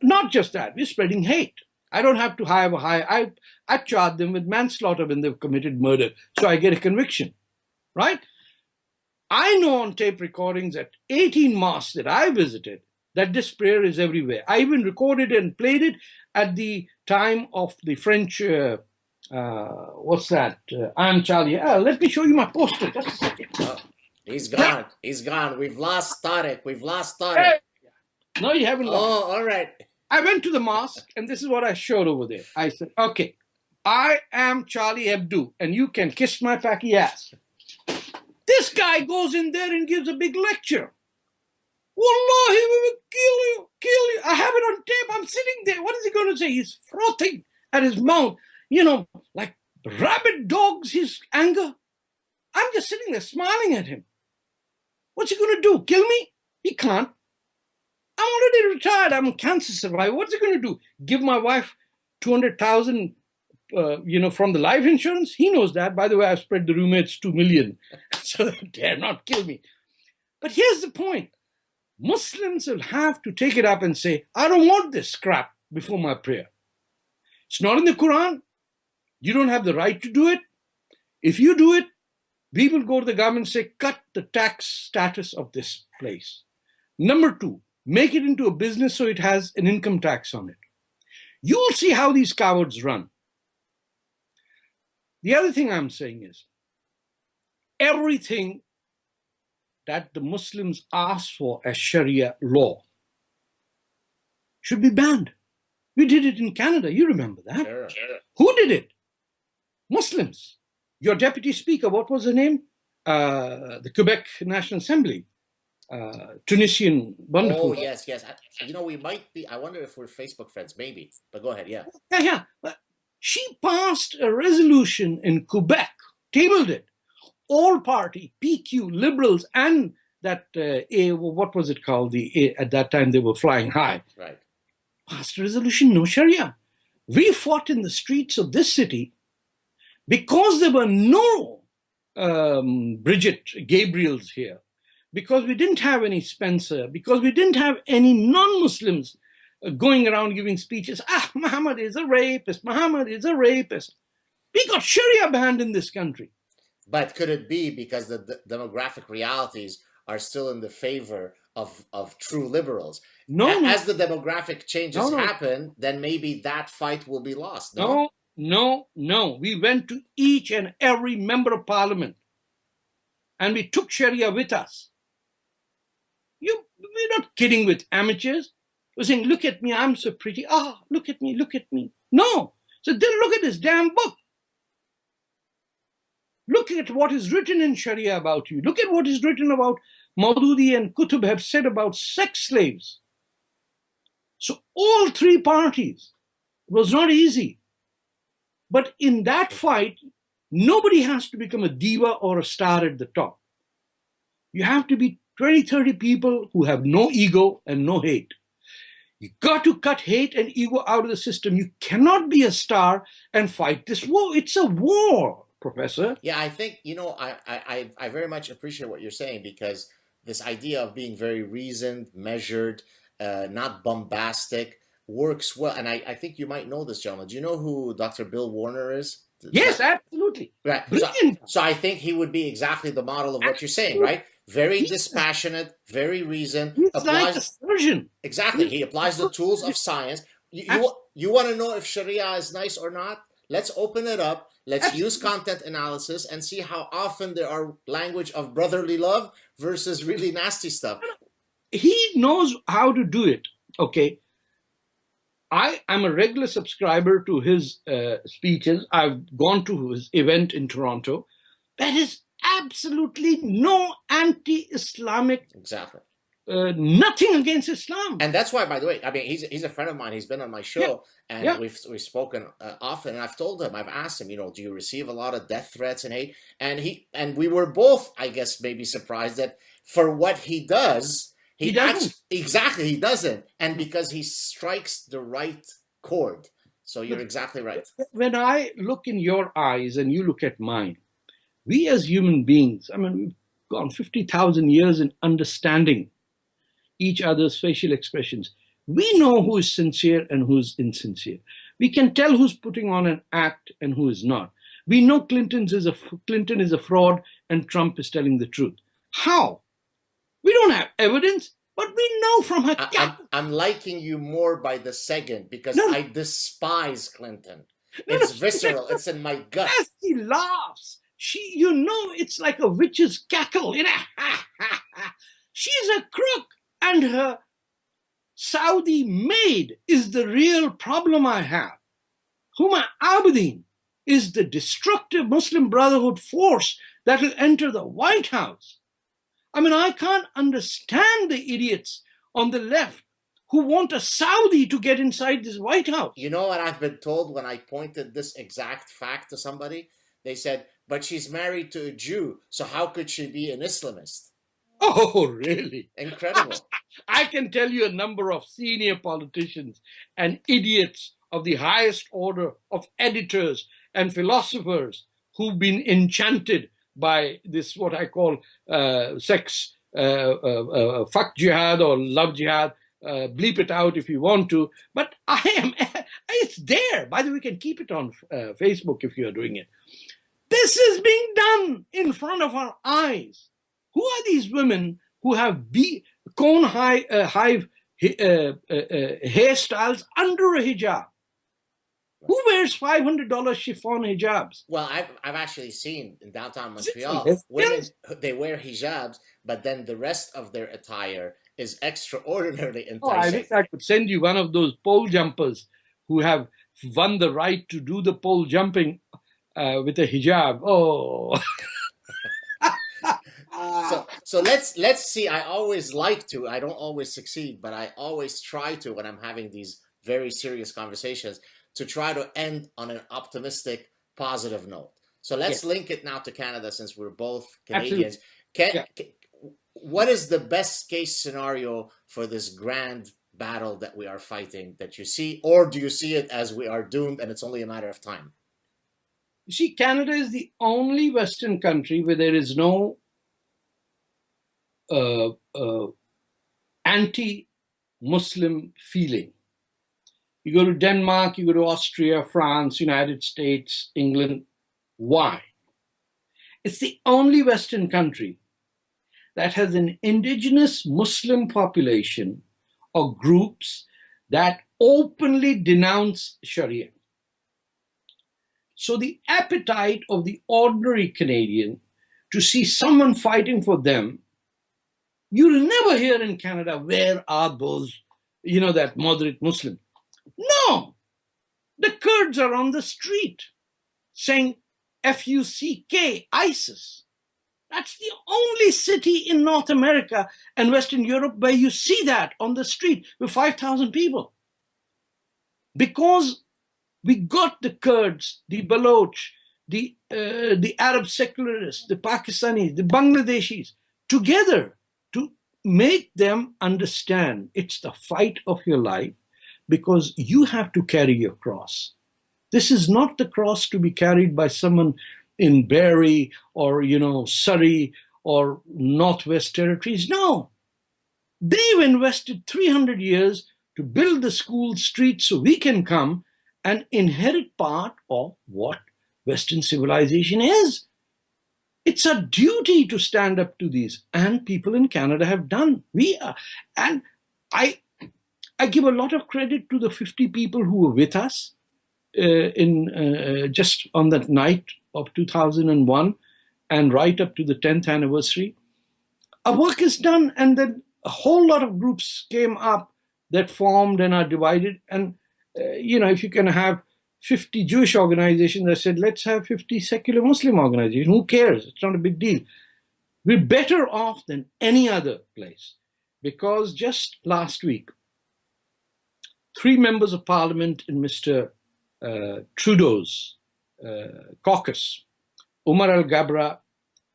Not just that, we're spreading hate. I don't have to I charge them with manslaughter when they've committed murder, so I get a conviction, right? I know on tape recordings at 18 mosques that I visited that this prayer is everywhere. I even recorded and played it at the time of the French, what's that? I'm Charlie. Let me show you my poster. Just a second. Oh, he's gone. He's gone. We've lost Tarek. We've lost Tarek. Hey. No, you haven't lost. Oh, all right. I went to the mosque, and this is what I showed over there. I said, okay, I am Charlie Hebdo, and you can kiss my facky ass. This guy goes in there and gives a big lecture. Wallahi, we will kill you. I have it on tape. I'm sitting there. What is he going to say? He's frothing at his mouth, like rabid dogs, his anger. I'm just sitting there smiling at him. What's he going to do? Kill me? He can't. I'm already retired. I'm a cancer survivor. What's he going to do? Give my wife 200,000, from the life insurance? He knows that. By the way, I've spread the rumor it's 2 million. So they dare not kill me. But here's the point. Muslims will have to take it up and say, I don't want this crap before my prayer. It's not in the Quran. You don't have the right to do it. If you do it, we will go to the government and say, cut the tax status of this place. Number 2, make it into a business so it has an income tax on it. You'll see how these cowards run. The other thing I'm saying is, everything that the Muslims ask for as Sharia law should be banned. We did it in Canada. You remember that? Sure. Who did it? Muslims. Your deputy speaker, what was her name? The Quebec National Assembly. Tunisian, wonderful. Oh, yes. We might be, I wonder if we're Facebook friends, maybe. But go ahead, yeah. Yeah. She passed a resolution in Quebec, tabled it. All party, PQ, liberals, and that, what was it called? At that time, they were flying high. Right. Passed a resolution, no Sharia. We fought in the streets of this city because there were no Bridget Gabriels here, because we didn't have any Spencer, because we didn't have any non-Muslims going around giving speeches. Muhammad is a rapist. Muhammad is a rapist. We got Sharia banned in this country. But could it be because the demographic realities are still in the favor of true liberals? No. As the demographic changes happen, then maybe that fight will be lost. No. We went to each and every member of parliament and we took Sharia with us. We're not kidding with amateurs. We're saying, look at me, I'm so pretty. Look at me. No. So then look at this damn book. Look at what is written in Sharia about you. Look at what is written about Maududi and Qutb have said about sex slaves. So all 3 parties, it was not easy. But in that fight, nobody has to become a diva or a star at the top. You have to be 20, 30 people who have no ego and no hate. You got to cut hate and ego out of the system. You cannot be a star and fight this war. It's a war. Professor? Yeah, I think, I very much appreciate what you're saying, because this idea of being very reasoned, measured, not bombastic, works well. And I think you might know this gentleman. Do you know who Dr. Bill Warner is? Yes, absolutely. Right. Brilliant. So I think he would be exactly the model of what you're saying, right? Very dispassionate, very reasoned. He's like a surgeon. Exactly. He applies the tools of science. You want to know if Sharia is nice or not? Let's open it up. Let's use content analysis and see how often there are language of brotherly love versus really nasty stuff. He knows how to do it. Okay. I'm a regular subscriber to his speeches. I've gone to his event in Toronto. That is absolutely no anti-Islamic. Exactly. nothing against Islam. And that's why, by the way, I mean, he's a friend of mine. He's been on my show, and Yeah. we've spoken often. And I've told him, I've asked him, do you receive a lot of death threats and hate? And we were both, I guess, maybe surprised that for what he does, He doesn't. Exactly, he doesn't, and because he strikes the right chord. So you're exactly right. When I look in your eyes and you look at mine, we as human beings, I mean, we've gone 50,000 years in understanding each other's facial expressions. We know who is sincere and who's insincere. We can tell who's putting on an act and who is not. We know Clinton is a fraud and Trump is telling the truth. How? We don't have evidence, but we know from her. I'm liking you more by the second because I despise Clinton. It's visceral. It's in my gut. As she laughs, it's like a witch's cackle. She's a crook, and her Saudi maid is the real problem I have. Huma Abedin is the destructive Muslim Brotherhood force that will enter the White House. I mean, I can't understand the idiots on the left who want a Saudi to get inside this White House. You know what I've been told when I pointed this exact fact to somebody? They said, but she's married to a Jew, so how could she be an Islamist? Oh, really? Incredible. I can tell you a number of senior politicians and idiots of the highest order of editors and philosophers who've been enchanted by this, what I call sex, fuck jihad or love jihad. Bleep it out if you want to. But it's there. By the way, we can keep it on Facebook if you're doing it. This is being done in front of our eyes. Who are these women who have cone hive hairstyles under a hijab? Who wears $500 chiffon hijabs? Well, I've actually seen in downtown Montreal women, they wear hijabs, but then the rest of their attire is extraordinarily enticing. I wish I could send you one of those pole jumpers who have won the right to do the pole jumping with a hijab. Oh. So let's see. I always like to. I don't always succeed, but I always try to when I'm having these very serious conversations to try to end on an optimistic, positive note. So let's link it now to Canada since we're both Canadians. What is the best case scenario for this grand battle that we are fighting that you see, or do you see it as we are doomed and it's only a matter of time? You see, Canada is the only Western country where there is no anti-Muslim feeling. You go to Denmark, you go to Austria, France, United States, England. Why? It's the only Western country that has an indigenous Muslim population or groups that openly denounce Sharia. So the appetite of the ordinary Canadian to see someone fighting for them, you'll never hear in Canada, where are those, that moderate Muslim? No, the Kurds are on the street saying F-U-C-K, ISIS. That's the only city in North America and Western Europe where you see that on the street with 5,000 people. Because we got the Kurds, the Baloch, the Arab secularists, the Pakistanis, the Bangladeshis together to make them understand it's the fight of your life because you have to carry your cross. This is not the cross to be carried by someone in Barrie or, Surrey or Northwest Territories. No, they've invested 300 years to build the school streets so we can come and inherit part of what Western civilization is. It's a duty to stand up to these, and people in Canada have done. And I give a lot of credit to the 50 people who were with us just on that night of 2001 and right up to the 10th anniversary. Our work is done, and then a whole lot of groups came up that formed and are divided. And, if you can have 50 Jewish organizations, I said, let's have 50 secular Muslim organizations. Who cares? It's not a big deal. We're better off than any other place. because just last week, 3 members of parliament in Mr. Trudeau's caucus, Umar Al Gabra,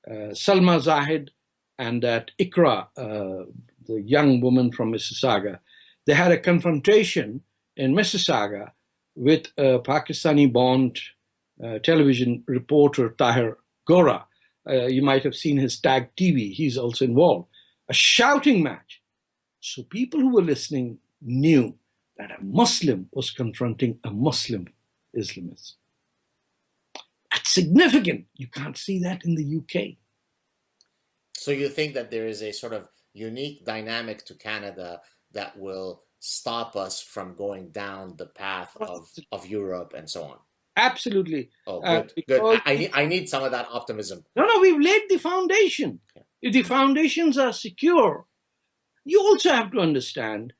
Salma Zahid, and that Ikra, the young woman from Mississauga, they had a confrontation in Mississauga with a Pakistani-born television reporter, Tahir Gora. You might have seen his Tag TV. He's also involved. A shouting match. So people who were listening knew that a Muslim was confronting a Muslim Islamist. That's significant. You can't see that in the UK. So you think that there is a sort of unique dynamic to Canada that will stop us from going down the path of Europe and so on? Absolutely. Oh, good, good. I need some of that optimism. No, we've laid the foundation. Yeah. If the foundations are secure, you also have to understand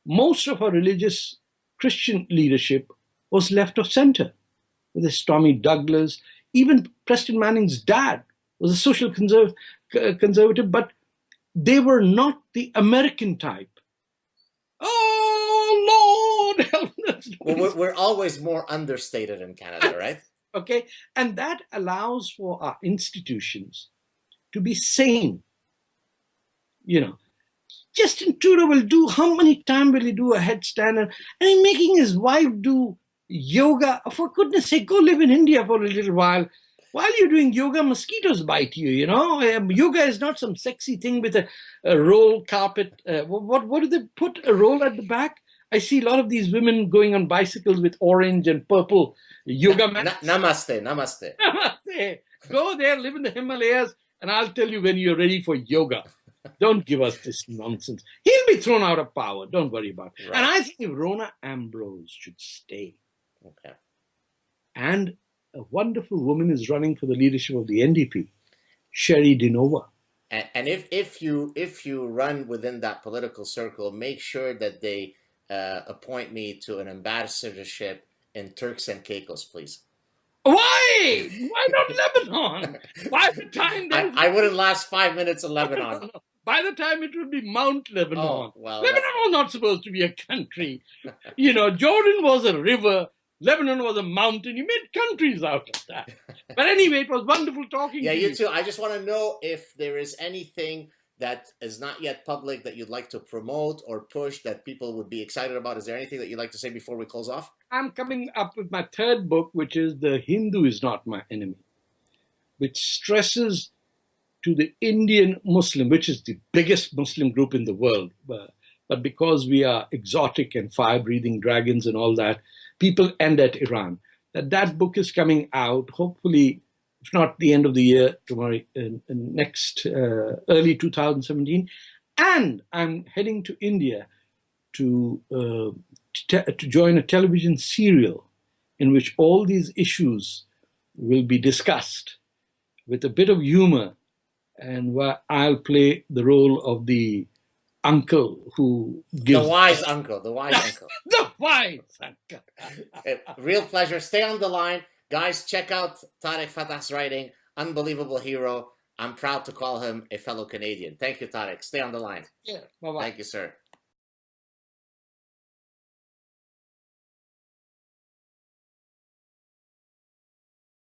most of our religious Christian leadership was left of center. With this Tommy Douglas, even Preston Manning's dad was a social conservative, but they were not the American type. Oh, Lord, help us. Well, we're always more understated in Canada, right? Okay, and that allows for our institutions to be sane. You know, Justin Trudeau will do, how many times will he do a headstand? And he's making his wife do yoga. For goodness sake, go live in India for a little while. While you're doing yoga, mosquitoes bite you, you know. Yoga is not some sexy thing with a roll carpet. What do they put, a roll at the back? I see a lot of these women going on bicycles with orange and purple yoga mats. Namaste, namaste. Namaste. Go there, live in the Himalayas, and I'll tell you when you're ready for yoga. Don't give us this nonsense. He'll be thrown out of power. Don't worry about it. Right. And I think Rona Ambrose should stay. Okay. And a wonderful woman is running for the leadership of the NDP, Sherry Dinova. And if you run within that political circle, make sure that they appoint me to an ambassadorship in Turks and Caicos, please. Why? Why not Lebanon? By the time I wouldn't last 5 minutes in Lebanon. By the time it would be Mount Lebanon. Oh, well, Lebanon was not supposed to be a country. You know, Jordan was a river. Lebanon was a mountain. You made countries out of that. But anyway, it was wonderful talking to you. Yeah, you too. I just want to know if there is anything that is not yet public that you'd like to promote or push that people would be excited about. Is there anything that you'd like to say before we close off? I'm coming up with my third book, which is The Hindu is Not My Enemy, which stresses to the Indian Muslim, which is the biggest Muslim group in the world. But because we are exotic and fire-breathing dragons and all that, people end at Iran. That book is coming out, hopefully, if not the end of the year, tomorrow, next early 2017. And I'm heading to India to join a television serial in which all these issues will be discussed with a bit of humor, and where I'll play the role of the uncle who gives... The wise uncle, the wise uncle. The wise uncle. Real pleasure. Stay on the line. Guys, check out Tarek Fatah's writing. Unbelievable hero. I'm proud to call him a fellow Canadian. Thank you, Tarek. Stay on the line. Yeah, bye-bye. Thank you, sir.